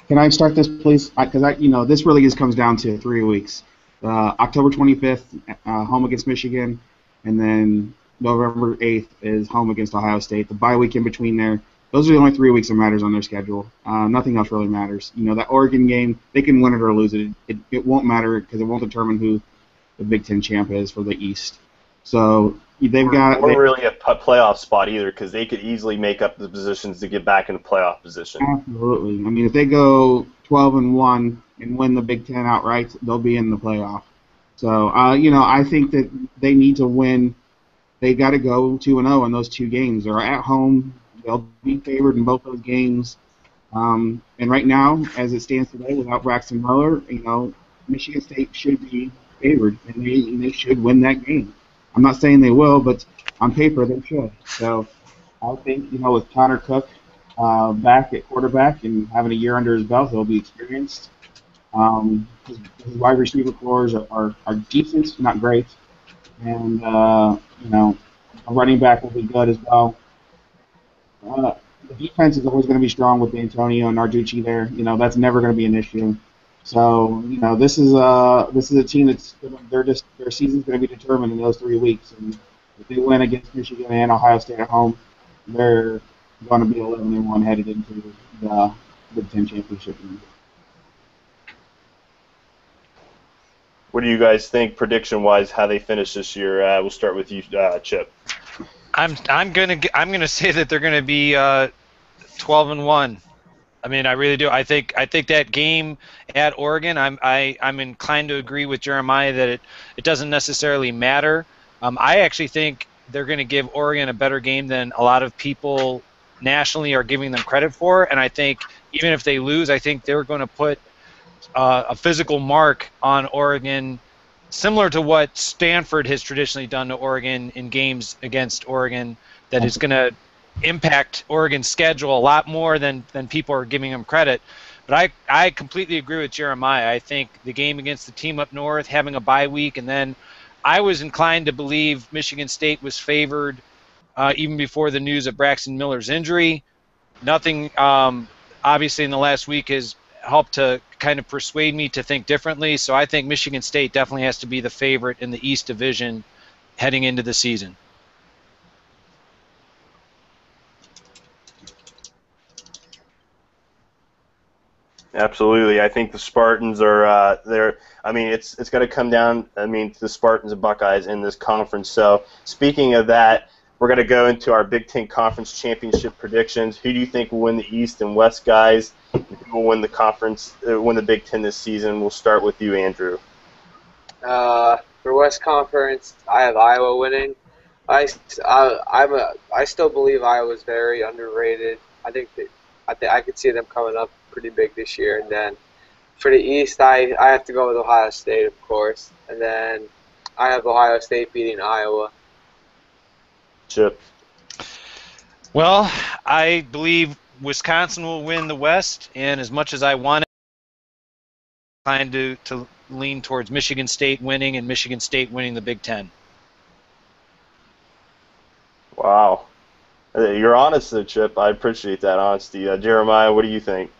Can I start this, please? Because this really just comes down to 3 weeks. October 25th, home against Michigan, and then November 8th is home against Ohio State. The bye week in between there. Those are the only 3 weeks that matters on their schedule. Nothing else really matters. That Oregon game, they can win it or lose it. It won't matter because it won't determine who the Big Ten champ is for the East. So they've got. Or really a playoff spot either, because they could easily make up the positions to get back into playoff position. Absolutely. I mean, if they go 12-1 and win the Big Ten outright, they'll be in the playoff. So I think that they need to win. They got to go 2-0 in those 2 games. They're at home. They'll be favored in both those games. And right now, as it stands today, without Braxton Miller, Michigan State should be favored, and they should win that game. I'm not saying they will, but on paper they should. So I think, with Connor Cook back at quarterback and having a year under his belt, he'll be experienced. His wide receiver cores are decent, not great, and a running back will be good as well. The defense is always going to be strong with Antonio and Narducci there. That's never going to be an issue. So this is a team that's their season's going to be determined in those 3 weeks. And if they win against Michigan and Ohio State at home, they're going to be 11-1 headed into the Big Ten championship. What do you guys think, prediction-wise, how they finish this year? We'll start with you, Chip. I'm gonna say that they're gonna be 12-1. I mean, I really do. I think that game at Oregon, I'm inclined to agree with Jeremiah that it doesn't necessarily matter. I actually think they're going to give Oregon a better game than a lot of people nationally are giving them credit for. And I think even if they lose, I think they're going to put a physical mark on Oregon, similar to what Stanford has traditionally done to Oregon in games against Oregon, that is going to impact Oregon's schedule a lot more than people are giving them credit. But I completely agree with Jeremiah. I think the game against the team up north, having a bye week, and then I was inclined to believe Michigan State was favored even before the news of Braxton Miller's injury. Nothing, obviously, in the last week has helped to kind of persuade me to think differently. So I think Michigan State definitely has to be the favorite in the East Division heading into the season. Absolutely. I think the Spartans are there. I mean, it's going to come down, to the Spartans and Buckeyes in this conference. So speaking of that, we're going to go into our Big Ten Conference Championship predictions. Who do you think will win the East and West, guys? Who will win the conference, win the Big Ten this season? We'll start with you, Andrew. For West Conference, I have Iowa winning. I still believe Iowa's very underrated. I think I could see them coming up pretty big this year. And then for the East, I have to go with Ohio State, of course. And then I have Ohio State beating Iowa. Chip. Well, I believe Wisconsin will win the West, and as much as I want it, I'm inclined to lean towards Michigan State winning and Michigan State winning the Big Ten. Wow. You're honest, though, Chip. I appreciate that honesty. Jeremiah, what do you think?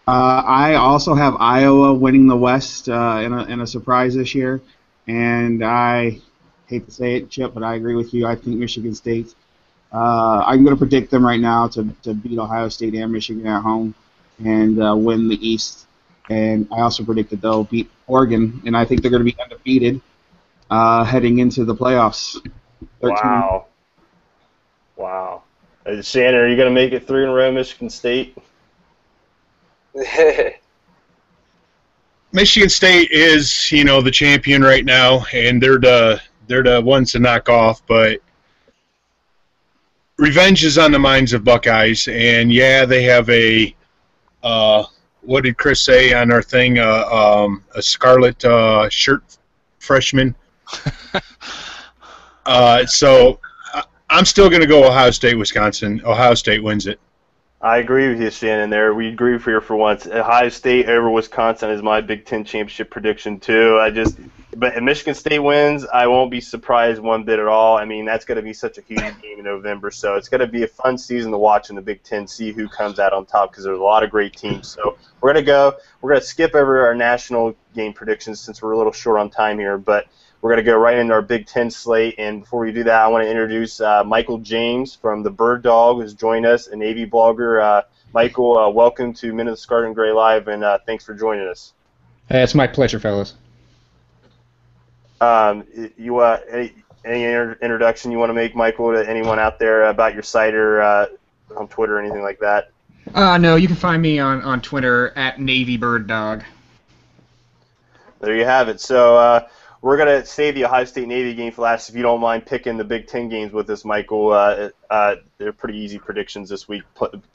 I also have Iowa winning the West in a surprise this year, and I hate to say it, Chip, but I agree with you. I think Michigan State. I'm going to predict them right now to beat Ohio State and Michigan at home and win the East. And I also predict that they'll beat Oregon, and I think they're going to be undefeated heading into the playoffs. 13. Wow. Shannon, are you going to make it 3 in a row, Michigan State? Michigan State is, the champion right now, and they're the ones to knock off. But revenge is on the minds of Buckeyes, and yeah, they have a what did Chris say on our thing? A scarlet shirt freshman. So I'm still going to go Ohio State, Wisconsin. Ohio State wins it. I agree with you, Shannon. There, we agree here for once. Ohio State over Wisconsin is my Big Ten championship prediction too. But if Michigan State wins, I won't be surprised one bit at all. I mean, that's going to be such a huge game in November, so it's going to be a fun season to watch in the Big Ten, see who comes out on top because there's a lot of great teams. So we're going to skip over our national game predictions since we're a little short on time here, but we're going to go right into our Big Ten slate. And before we do that, I want to introduce Michael James from the Bird Dog, who's joined us, a Navy blogger. Michael, welcome to Men of the Scarlet and Gray Live, and thanks for joining us. Hey, it's my pleasure, fellas. Any introduction you want to make, Michael, to anyone out there about your site or on Twitter or anything like that? No, you can find me on Twitter at NavyBirdDog. There you have it. So we're going to save the Ohio State-Navy game for last, if you don't mind picking the Big Ten games with us, Michael. They're pretty easy predictions this week,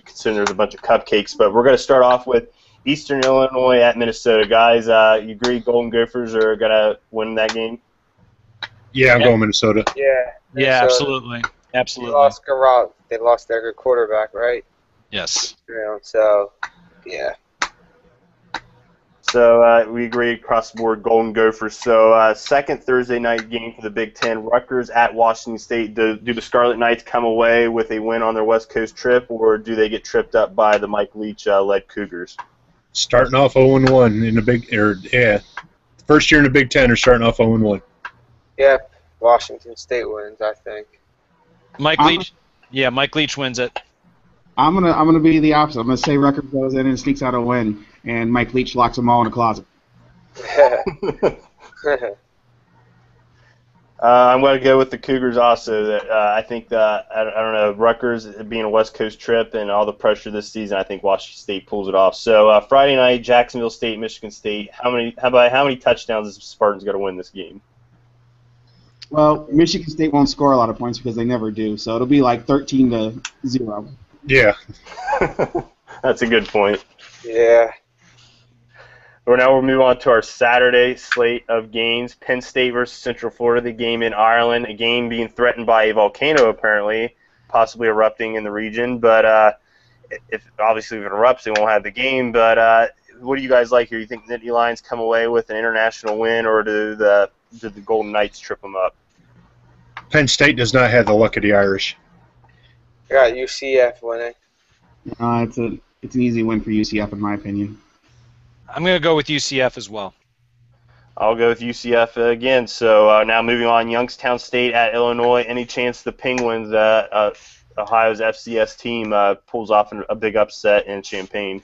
considering there's a bunch of cupcakes. But we're going to start off with Eastern Illinois at Minnesota. Guys, you agree Golden Gophers are going to win that game? Yeah, I'm going Minnesota. Yeah. Yeah, Minnesota. absolutely. They lost their good quarterback, right? Yes. So, yeah. So we agree across the board, Golden Gophers. So second Thursday night game for the Big Ten, Rutgers at Washington State. Do the Scarlet Knights come away with a win on their West Coast trip, or do they get tripped up by the Mike Leach-led Cougars? Starting off 0-1 in the first year in the Big Ten are starting off 0-1. Yep. Washington State wins, I think. Mike Leach wins it. I'm gonna be the opposite. I'm gonna say Rutgers goes in and sneaks out a win, and Mike Leach locks them all in a closet. I'm going to go with the Cougars also. I think I don't know, Rutgers being a West Coast trip and all the pressure this season, I think Washington State pulls it off. So Friday night, Jacksonville State, Michigan State. How many touchdowns is Spartans going to win this game? Well, Michigan State won't score a lot of points because they never do, so it'll be like 13-0. Yeah. That's a good point. Yeah. Now we'll move on to our Saturday slate of games. Penn State versus Central Florida, the game in Ireland, a game being threatened by a volcano apparently, possibly erupting in the region. But if it erupts, they won't have the game. But what do you guys like here? You think the Nittany Lions come away with an international win, or do the Golden Knights trip them up? Penn State does not have the luck of the Irish. I got UCF winning. It's an easy win for UCF in my opinion. I'm going to go with UCF as well. I'll go with UCF again. So now moving on, Youngstown State at Illinois. Any chance the Penguins, Ohio's FCS team, pulls off a big upset in Champaign?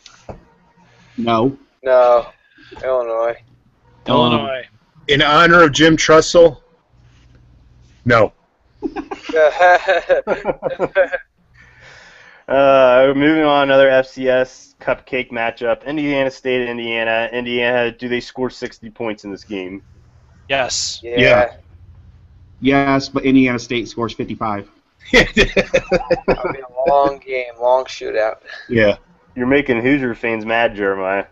No. Illinois. In honor of Jim Trussell? No. Moving on, another FCS cupcake matchup. Indiana State at Indiana. Indiana, do they score 60 points in this game? Yes. Yeah. Yes, but Indiana State scores 55. That'll be a long game, long shootout. Yeah. You're making Hoosier fans mad, Jeremiah.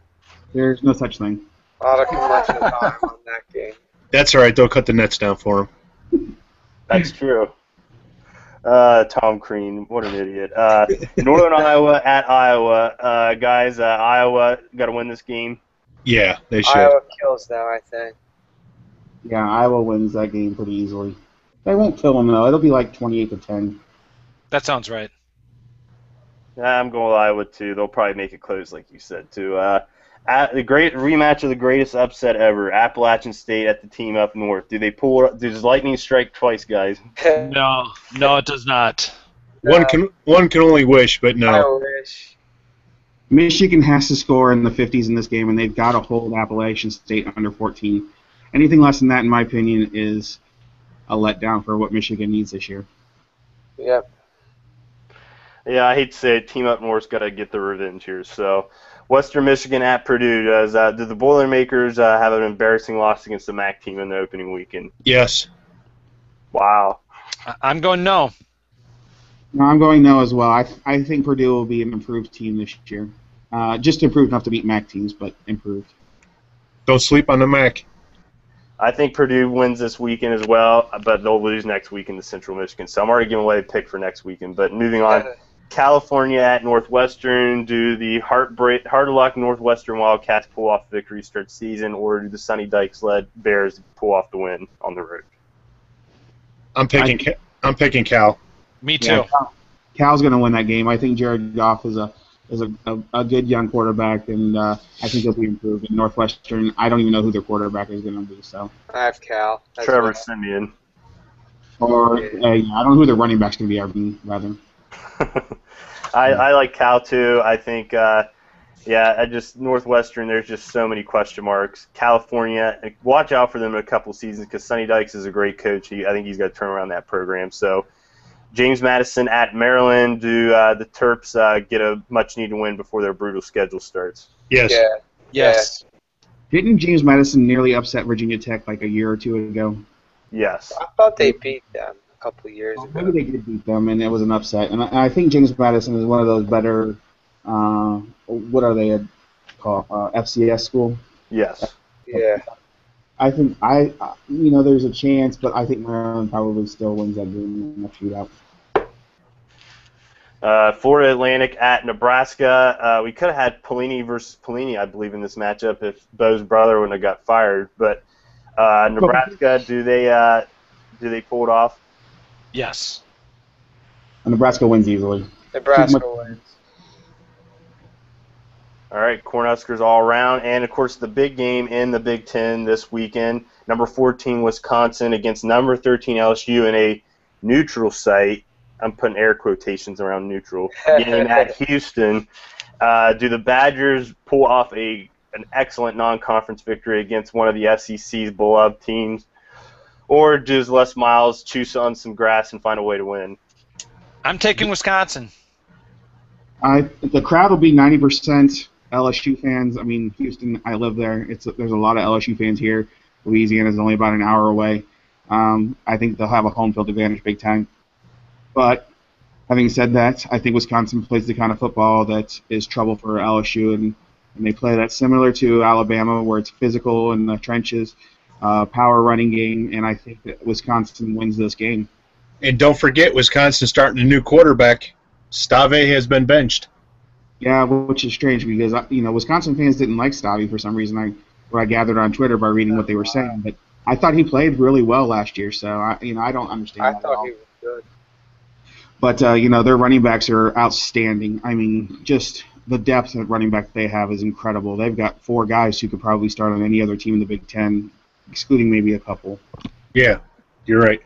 There's no such thing. A lot of commercial time on that game. That's all right. They'll cut the nets down for him. That's true. Tom Crean, what an idiot. Northern Iowa at Iowa. Guys, Iowa got to win this game. Yeah, they should. Iowa kills them, I think. Yeah, Iowa wins that game pretty easily. They won't kill them, though. It'll be like 28-10. That sounds right. I'm going with Iowa, too. They'll probably make it close, like you said, too. At the great rematch of the greatest upset ever, Appalachian State at the team up north. Does lightning strike twice, guys? No, it does not. One can only wish, but no. I wish. Michigan has to score in the 50s in this game, and they've got to hold Appalachian State under 14. Anything less than that, in my opinion, is a letdown for what Michigan needs this year. Yep. Yeah, I hate to say it. Team up north's got to get the revenge here. So, Western Michigan at Purdue. Do the Boilermakers have an embarrassing loss against the MAC team in the opening weekend? Yes. Wow. I'm going no. No, I'm going no as well. I think Purdue will be an improved team this year. Just improved enough to beat MAC teams, but improved. Don't sleep on the MAC. I think Purdue wins this weekend as well, but they'll lose next weekend to Central Michigan. So I'm already giving away a pick for next weekend. But moving on, California at Northwestern. Do the hard luck Northwestern Wildcats pull off the victory to start the season, or do the Sonny Dykes-led Bears pull off the win on the road? I'm picking Cal. Me too. Yeah, Cal's going to win that game. I think Jared Goff is a good young quarterback, and I think he'll be improved. In Northwestern, I don't even know who their quarterback is going to be. So I have Cal. Trevor Siemian. Or I don't know who their running back's going to be. Rather. I like Cal too. I think, Northwestern. There's just so many question marks. California, watch out for them in a couple seasons because Sonny Dykes is a great coach. I think he's got to turn around that program. So, James Madison at Maryland. Do the Terps get a much-needed win before their brutal schedule starts? Yes. Yeah. Yes. Didn't James Madison nearly upset Virginia Tech like a year or two ago? Yes. I thought they beat them a couple of years ago. Maybe they did beat them, and it was an upset. And I think James Madison is one of those better. What are they called? FCS school. Yes. Yeah. I think there's a chance, but I think Maryland probably still wins that game in the shootout. Florida Atlantic at Nebraska. We could have had Pelini versus Pelini, I believe, in this matchup if Bo's brother wouldn't have got fired. But Nebraska, do they pull it off? Yes. Nebraska wins easily. Nebraska wins. All right, Cornhuskers all around. And, of course, the big game in the Big Ten this weekend, number 14 Wisconsin against number 13 LSU in a neutral site. I'm putting air quotations around neutral. Game at Houston. Do the Badgers pull off an excellent non-conference victory against one of the SEC's beloved teams? Or does Les Miles chew on some grass and find a way to win? I'm taking Wisconsin. The crowd will be 90% LSU fans. I mean, Houston, I live there. There's a lot of LSU fans here. Louisiana's only about an hour away. I think they'll have a home field advantage big time. But having said that, I think Wisconsin plays the kind of football that is trouble for LSU, and they play that similar to Alabama, where it's physical in the trenches, power running game, and I think that Wisconsin wins this game. And don't forget, Wisconsin starting a new quarterback. Stave has been benched. Yeah, which is strange because Wisconsin fans didn't like Stave for some reason. What I gathered on Twitter by reading what they were saying, but I thought he played really well last year. So I don't understand. I thought he was good. But their running backs are outstanding. I mean, just the depth of running back they have is incredible. They've got 4 guys who could probably start on any other team in the Big Ten, excluding maybe a couple. Yeah, you're right.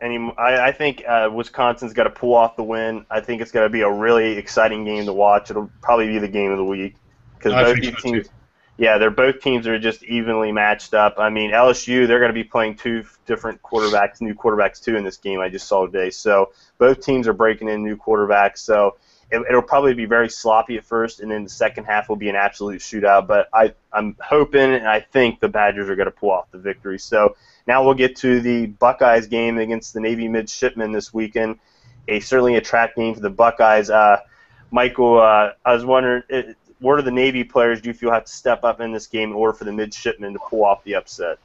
I think Wisconsin's got to pull off the win. I think it's going to be a really exciting game to watch. It'll probably be the game of the week because both these teams, both teams are just evenly matched up. I mean, LSU, they're going to be playing 2 different quarterbacks, new quarterbacks too in this game. I just saw today. So both teams are breaking in new quarterbacks. So it'll probably be very sloppy at first, and then the second half will be an absolute shootout. But I'm hoping and I think the Badgers are going to pull off the victory. So now we'll get to the Buckeyes game against the Navy Midshipmen this weekend. Certainly a track game for the Buckeyes. Michael, I was wondering, what are the Navy players do you feel have to step up in this game in order for the Midshipmen to pull off the upset?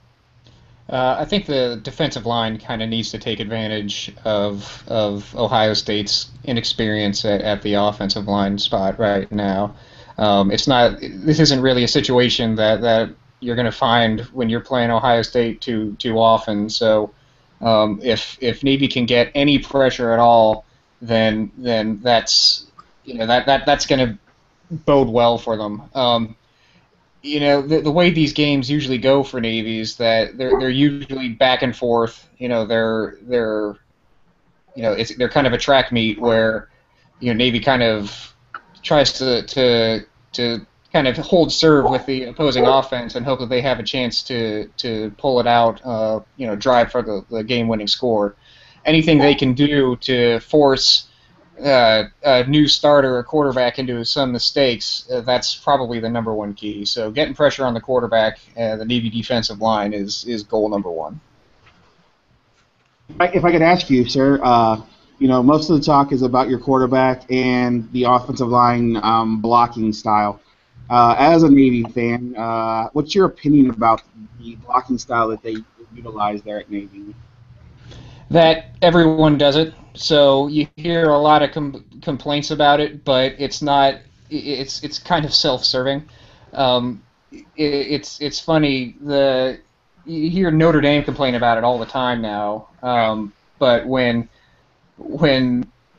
I think the defensive line kind of needs to take advantage of Ohio State's inexperience at the offensive line spot right now. This isn't really a situation that you're going to find when you're playing Ohio State too often. So if Navy can get any pressure at all, then that's that's going to bode well for them. The way these games usually go for Navy is that they're usually back and forth. They're kind of a track meet where Navy kind of tries to kind of hold serve with the opposing offense and hope that they have a chance to pull it out, drive for the game-winning score. Anything they can do to force a new starter or quarterback into some mistakes, that's probably the number one key. So getting pressure on the quarterback, the Navy defensive line is goal number one. If I could ask you, sir, most of the talk is about your quarterback and the offensive line blocking style. As a Navy fan, what's your opinion about the blocking style that they utilize there at Navy? That everyone does it, so you hear a lot of complaints about it, but it's not. It's kind of self-serving. Um, it's funny. You hear Notre Dame complain about it all the time now, but when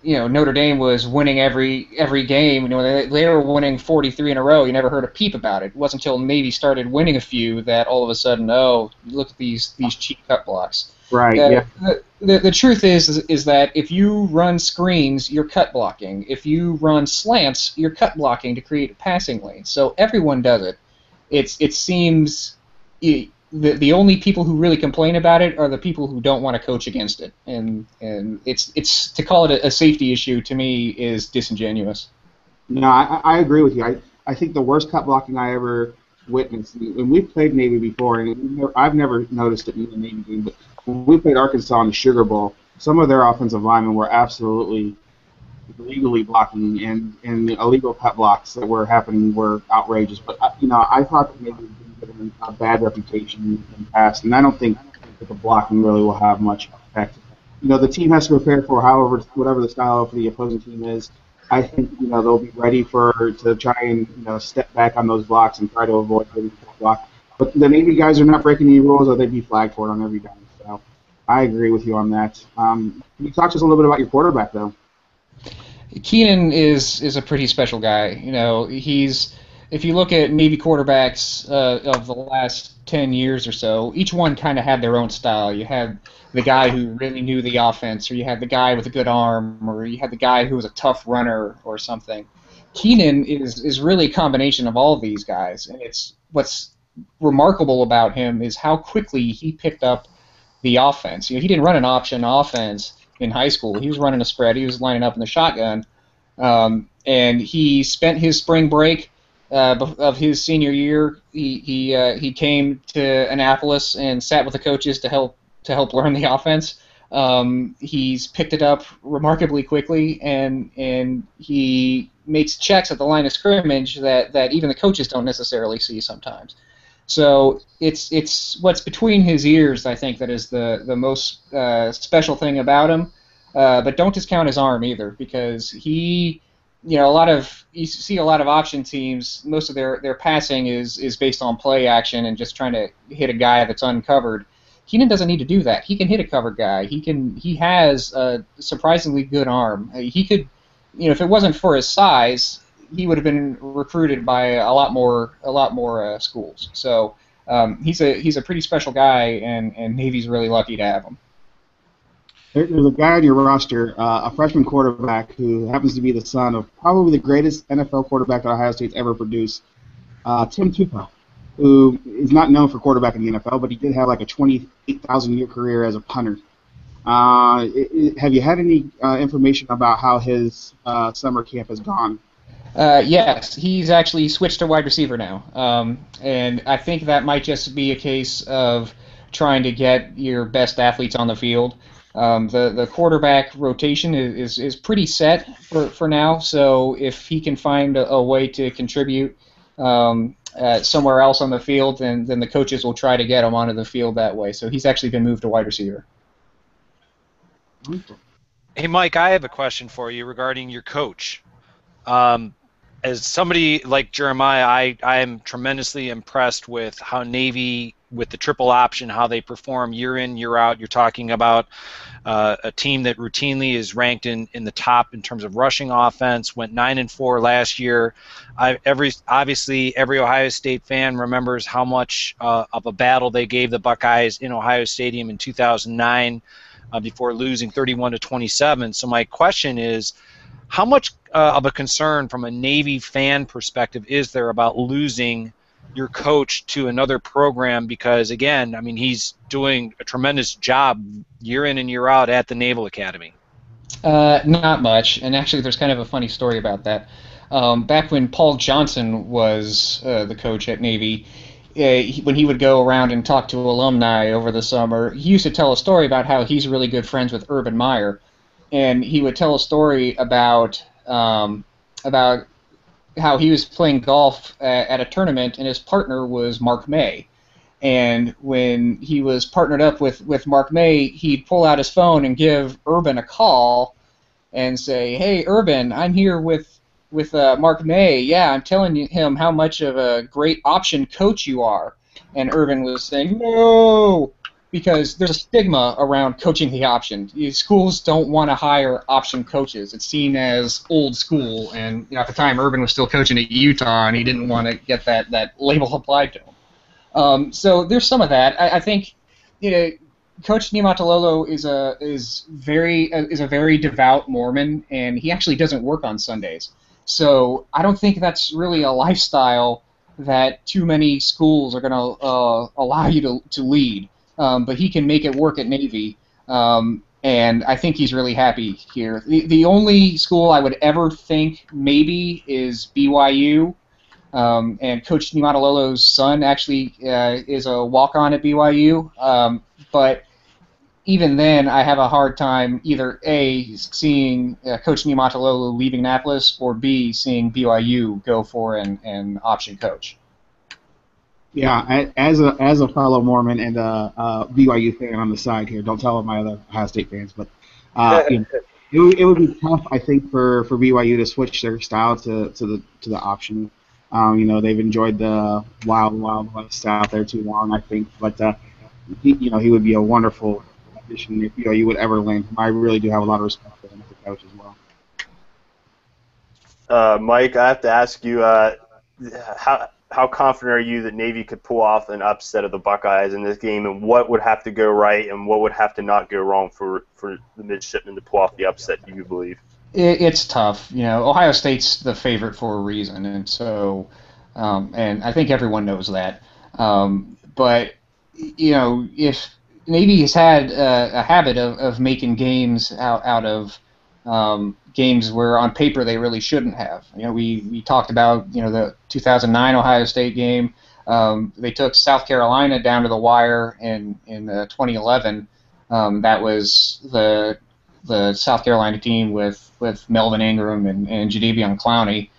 Notre Dame was winning every game, they were winning 43 in a row. You never heard a peep about it. It wasn't until Navy started winning a few that all of a sudden, oh, look at these cheap cut blocks. Right. Yeah. The truth is that if you run screens, you're cut blocking. If you run slants, you're cut blocking to create a passing lane. So everyone does it. It seems the only people who really complain about it are the people who don't want to coach against it, and it's to call it a safety issue to me is disingenuous. No, I agree with you. I think the worst cut blocking I ever witnessed, and we've played Navy before, and I've never noticed it in the Navy game, but when we played Arkansas in the Sugar Bowl, some of their offensive linemen were absolutely illegally blocking, and the illegal cut blocks that were happening were outrageous. But I thought that maybe we given a bad reputation in the past, and I don't think that the blocking really will have much effect. The team has to prepare for whatever the style of the opposing team is. I think they'll be ready to try and step back on those blocks and try to avoid getting cut block. But the Navy guys are not breaking any rules, or they'd be flagged for it on every down. So I agree with you on that. Can you talk to us a little bit about your quarterback, though? Keenan is a pretty special guy. If you look at Navy quarterbacks of the last 10 years or so, each one kind of had their own style. You had the guy who really knew the offense, or you had the guy with a good arm, or you had the guy who was a tough runner or something. Keenan is really a combination of all of these guys, and what's remarkable about him is how quickly he picked up the offense. He didn't run an option offense in high school. He was running a spread. He was lining up in the shotgun, and he spent his spring break of his senior year. He came to Annapolis and sat with the coaches to help learn the offense. He's picked it up remarkably quickly, and he makes checks at the line of scrimmage that even the coaches don't necessarily see sometimes. So it's what's between his ears, I think, that is the most special thing about him. But don't discount his arm either, because you see a lot of option teams. Most of their passing is based on play action and just trying to hit a guy that's uncovered. Keenan doesn't need to do that. He can hit a covered guy. He has a surprisingly good arm. He could, if it wasn't for his size, he would have been recruited by a lot more schools. So he's a pretty special guy, and Navy's really lucky to have him. There's a guy on your roster, a freshman quarterback who happens to be the son of probably the greatest NFL quarterback that Ohio State's ever produced, Tim Tebow, who is not known for quarterback in the NFL, but he did have like a 28,000-year career as a punter. Have you had any information about how his summer camp has gone? Yes, he's actually switched to wide receiver now, and I think that might just be a case of trying to get your best athletes on the field. The quarterback rotation is pretty set for now, so if he can find a way to contribute somewhere else on the field, then the coaches will try to get him onto the field that way. So he's actually been moved to wide receiver. Hey, Mike, I have a question for you regarding your coach. As somebody like Jeremiah, I am tremendously impressed with how Navy, with the triple option, how they perform year in, year out. You're talking about a team that routinely is ranked in the top in terms of rushing offense, went 9-4 last year. Obviously, every Ohio State fan remembers how much of a battle they gave the Buckeyes in Ohio Stadium in 2009 before losing 31-27. So my question is, how much of a concern from a Navy fan perspective is there about losing your coach to another program? Because, again, I mean, he's doing a tremendous job year in and year out at the Naval Academy. Not much, and actually there's kind of a funny story about that. Back when Paul Johnson was the coach at Navy, when he would go around and talk to alumni over the summer, he used to tell a story about how he's really good friends with Urban Meyer. And he would tell a story about how he was playing golf at a tournament, and his partner was Mark May. And when he was partnered up with Mark May, he'd pull out his phone and give Urban a call and say, "Hey, Urban, I'm here with Mark May. Yeah, I'm telling him how much of a great option coach you are." And Urban was saying, "No," because there's a stigma around coaching the option. Schools don't want to hire option coaches. It's seen as old school, and at the time, Urban was still coaching at Utah, and he didn't want to get that label applied to him. So there's some of that. I think, Coach Niumatalolo is a very devout Mormon, and he actually doesn't work on Sundays. So I don't think that's really a lifestyle that too many schools are going to allow you to lead. But he can make it work at Navy, and I think he's really happy here. The only school I would ever think maybe is BYU. And Coach Niumatalolo's son actually is a walk-on at BYU. But even then, I have a hard time either A, seeing Coach Niumatalolo leaving Annapolis, or B, seeing BYU go for an option coach. Yeah, as a fellow Mormon and a BYU fan on the side here, don't tell my other Ohio State fans, but it would be tough, I think, for BYU to switch their style to the option. They've enjoyed the wild west out there too long, I think. But he would be a wonderful addition if BYU would ever land him. I really do have a lot of respect for him as a coach as well. Mike, I have to ask you, how confident are you that Navy could pull off an upset of the Buckeyes in this game, and what would have to go right and what would have to not go wrong for the Midshipmen to pull off the upset, do you believe? It's tough. Ohio State's the favorite for a reason, and so, and I think everyone knows that. But if Navy has had a habit of making games out of games where on paper they really shouldn't have. We talked about the 2009 Ohio State game. They took South Carolina down to the wire in 2011. That was the South Carolina team with Melvin Ingram and Jadeveon Clowney.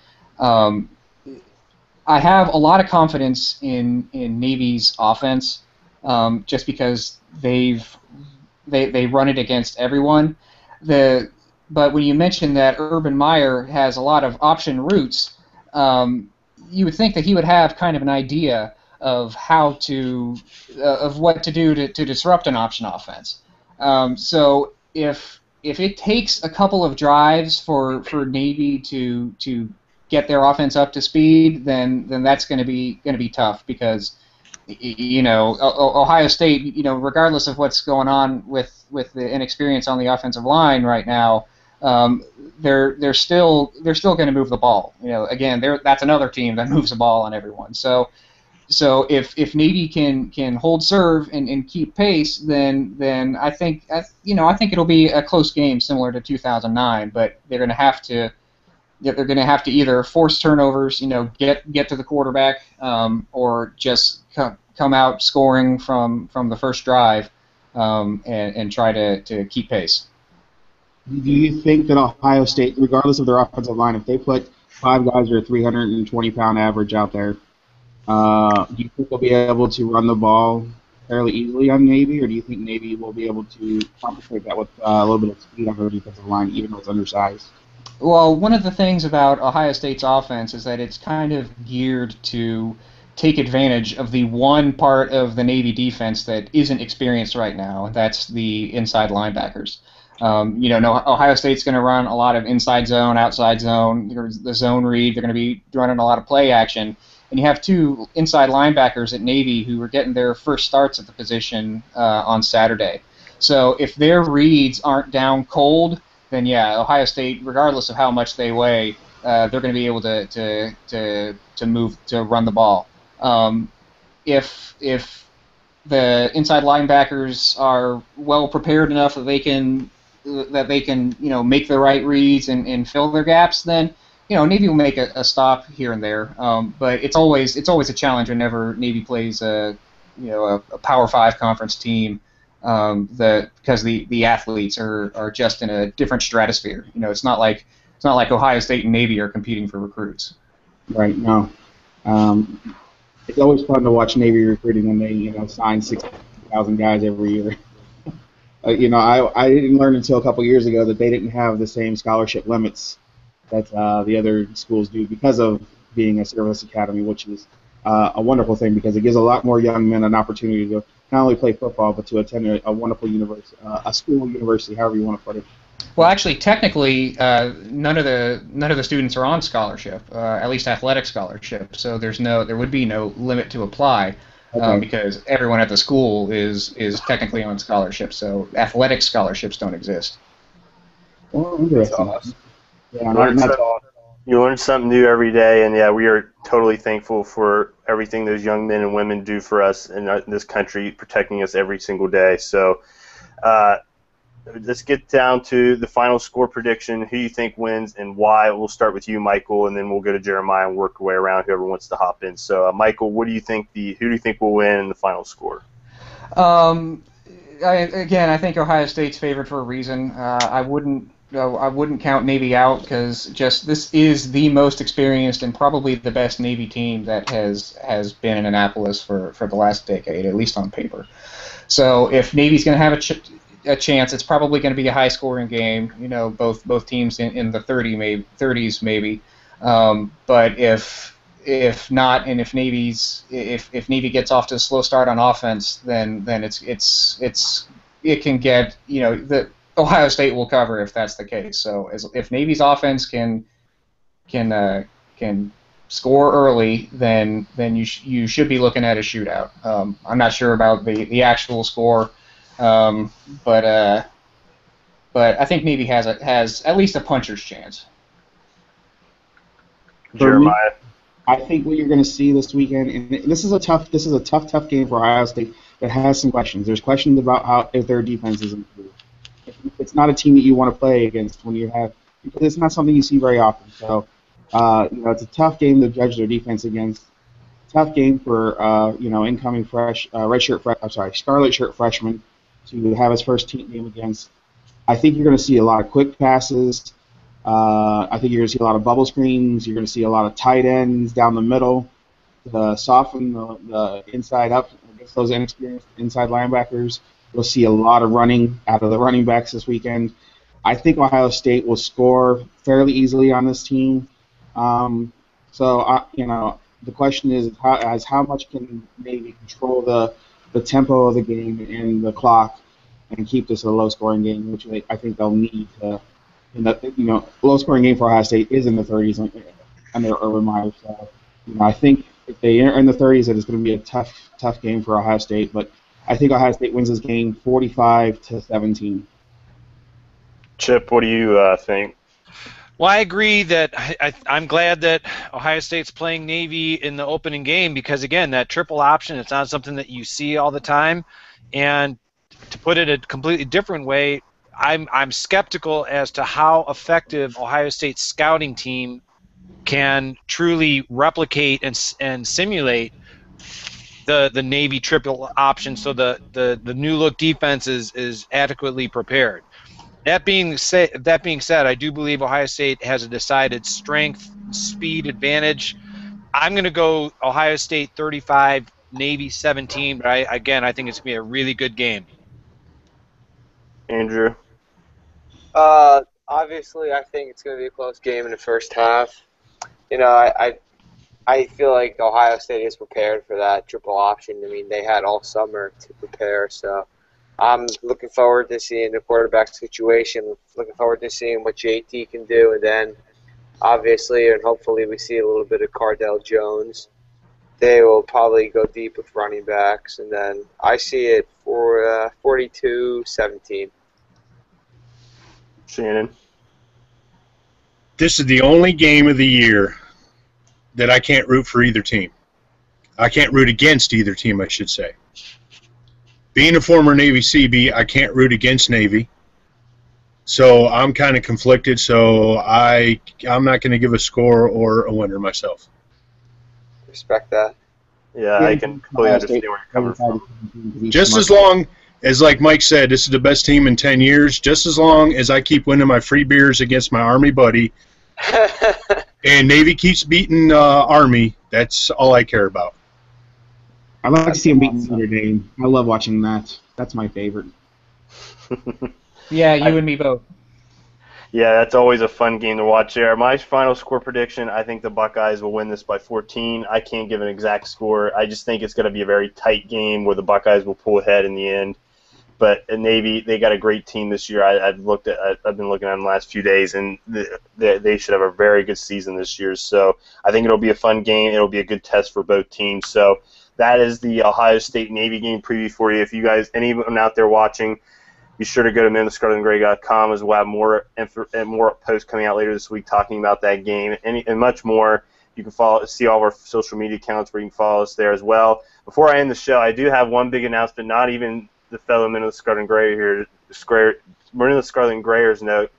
I have a lot of confidence in Navy's offense, just because they run it against everyone. But when you mentioned that Urban Meyer has a lot of option routes, you would think that he would have kind of an idea of what to do to disrupt an option offense. So if it takes a couple of drives for Navy to get their offense up to speed, then that's going to be tough, because Ohio State, regardless of what's going on with the inexperience on the offensive line right now, they're still going to move the ball. Again, that's another team that moves the ball on everyone. So if Navy can hold serve and keep pace, then I think it'll be a close game similar to 2009. But they're going to have to either force turnovers, get to the quarterback, or just come out scoring from the first drive, and try to keep pace. Do you think that Ohio State, regardless of their offensive line, if they put 5 guys or a 320-pound average out there, do you think they'll be able to run the ball fairly easily on Navy, or do you think Navy will be able to compensate that with a little bit of speed on their defensive line, even though it's undersized? Well, one of the things about Ohio State's offense is that it's kind of geared to take advantage of the one part of the Navy defense that isn't experienced right now. That's the inside linebackers. Ohio State's going to run a lot of inside zone, outside zone. There's the zone read. They're going to be running a lot of play action. And you have 2 inside linebackers at Navy who are getting their first starts at the position on Saturday. So if their reads aren't down cold, then yeah, Ohio State, regardless of how much they weigh, they're going to be able to move to run the ball. If the inside linebackers are well prepared enough that they can make the right reads and fill their gaps, then Navy will make a stop here and there. But it's always a challenge whenever Navy plays a Power 5 conference team, because the athletes are just in a different stratosphere. It's not like Ohio State and Navy are competing for recruits. Right. No. It's always fun to watch Navy recruiting when they sign 6,000 guys every year. I didn't learn until a couple years ago that they didn't have the same scholarship limits that the other schools do because of being a service academy, which is a wonderful thing because it gives a lot more young men an opportunity to not only play football but to attend a wonderful university, a school university, however you want to put it. Well, actually, technically, none of the students are on scholarship, at least athletic scholarship. So there would be no limit to apply. Okay. Because everyone at the school is technically on scholarship, so athletic scholarships don't exist. Well, interesting. Awesome. Yeah, You learn something new every day, and yeah, we are totally thankful for everything those young men and women do for us in this country, protecting us every single day. So let's get down to the final score prediction. Who you think wins and why? We'll start with you, Michael, and then we'll go to Jeremiah and work our way around whoever wants to hop in. So, Michael, who do you think will win in the final score? I think Ohio State's favored for a reason. I wouldn't count Navy out because this is the most experienced and probably the best Navy team that has been in Annapolis for the last decade, at least on paper. So if Navy's going to have a chance, it's probably going to be a high-scoring game. Both teams in the 30s maybe. But if not, and if Navy gets off to a slow start on offense, then it can get the Ohio State will cover if that's the case. So if Navy's offense can score early, then you should be looking at a shootout. I'm not sure about the actual score. But I think Navy has at least a puncher's chance. Jeremiah. I think what you're going to see this weekend, and this is a tough game for Ohio State that has some questions. There's questions about if their defense is improved. It's not a team that you want to play against because it's not something you see very often. So, it's a tough game to judge their defense against. Tough game for incoming scarlet shirt freshman to have his first team game against. I think you're going to see a lot of quick passes. I think you're going to see a lot of bubble screens. You're going to see a lot of tight ends down the middle to soften the inside up against those inexperienced inside linebackers. You'll see a lot of running out of the running backs this weekend. I think Ohio State will score fairly easily on this team. The question is how much can Navy control the tempo of the game and the clock and keep this a low-scoring game, which I think they'll need to. Low-scoring game for Ohio State is in the 30s under Urban Meyer. So, I think if they are in the 30s, it is going to be a tough game for Ohio State. But I think Ohio State wins this game 45-17. Chip, what do you think? Well, I agree that I'm glad that Ohio State's playing Navy in the opening game because, again, that triple option, it's not something that you see all the time. And to put it a completely different way, I'm skeptical as to how effective Ohio State's scouting team can truly replicate and simulate the Navy triple option so the new look defense is adequately prepared. That being said, I do believe Ohio State has a decided strength, speed advantage. I'm going to go Ohio State 35, Navy 17, but I think it's going to be a really good game. Andrew? Obviously, I think it's going to be a close game in the first half. I feel like Ohio State is prepared for that triple option. I mean, they had all summer to prepare, so I'm looking forward to seeing the quarterback situation, looking forward to seeing what JT can do, and then obviously and hopefully we see a little bit of Cardell Jones. They will probably go deep with running backs, and then I see it for 42-17. Shannon? This is the only game of the year that I can't root for either team. I can't root against either team, I should say. Being a former Navy CB, I can't root against Navy. So I'm kind of conflicted, so I'm not going to give a score or a winner myself. Respect that. Yeah, I can completely understand where you're coming from. Just as long as, like Mike said, this is the best team in 10 years, just as long as I keep winning my free beers against my Army buddy and Navy keeps beating Army, that's all I care about. I'd like to see him beat Notre Dame. I love watching that. That's my favorite. Yeah, you and me both. Yeah, that's always a fun game to watch there. My final score prediction, I think the Buckeyes will win this by 14. I can't give an exact score. I just think it's going to be a very tight game where the Buckeyes will pull ahead in the end. But Navy, they got a great team this year. I've been looking at them the last few days, and they should have a very good season this year. So I think it'll be a fun game. It'll be a good test for both teams. So that is the Ohio State Navy game preview for you. If you guys, anyone out there watching, be sure to go to MinnIthandScarletandGray.com as we'll have more posts coming out later this week talking about that game and much more. You can see all of our social media accounts where you can follow us there as well. Before I end the show, I do have one big announcement. Not even the fellow Men of the Scarlet and Gray here, Men of the Scarlet and Grayers know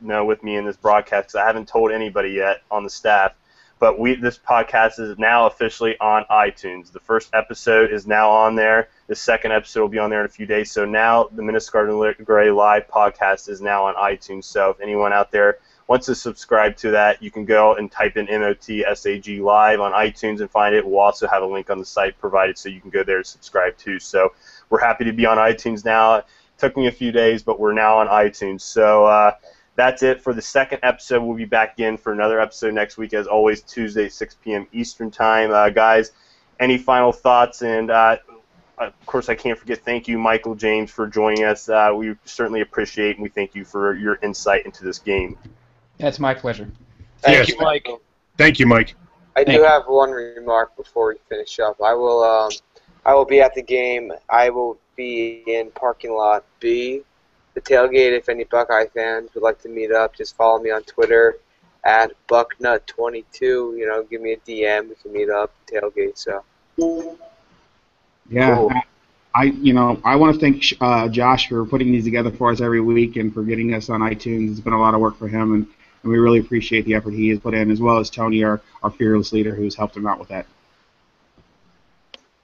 with me in this broadcast because I haven't told anybody yet on the staff. But this podcast is now officially on iTunes. The first episode is now on there. The second episode will be on there in a few days. So now the Men of the Scarlet and Gray live podcast is now on iTunes. So if anyone out there wants to subscribe to that, you can go and type in MotSaG live on iTunes and find it. We'll also have a link on the site provided so you can go there and subscribe too. So we're happy to be on iTunes now. It took me a few days, but we're now on iTunes. So that's it for the second episode. We'll be back in for another episode next week, as always, Tuesday, 6 p.m. Eastern Time. Guys, any final thoughts? And, of course, I can't forget, thank you, Michael James, for joining us. We certainly appreciate and we thank you for your insight into this game. That's my pleasure. Thank you, Mike. Thank you, Mike. I do have one remark before we finish up. I will be at the game. I will be in parking lot B. The tailgate, if any Buckeye fans would like to meet up, just follow me on Twitter at Bucknut22. Give me a DM. We can meet up, tailgate. So. Yeah, Cool. I want to thank Josh for putting these together for us every week and for getting us on iTunes. It's been a lot of work for him, and we really appreciate the effort he has put in, as well as Tony, our fearless leader, who's helped him out with that.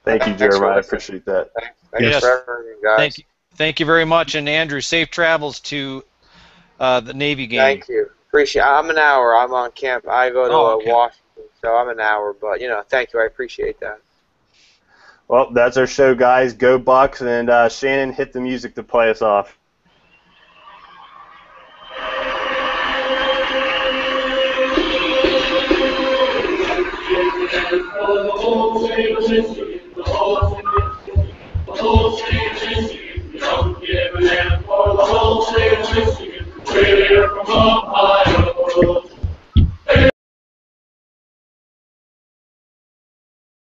Thank you, Jeremiah. I appreciate that. Thanks for everything, guys. Thank you very much. And, Andrew, safe travels to the Navy game. Thank you. Appreciate it. I'm an hour. I'm on camp. I go to Washington, so I'm an hour. But, thank you. I appreciate that. Well, that's our show, guys. Go Bucks. And, Shannon, hit the music to play us off. Young Gibson for the whole state of Michigan, clear from home.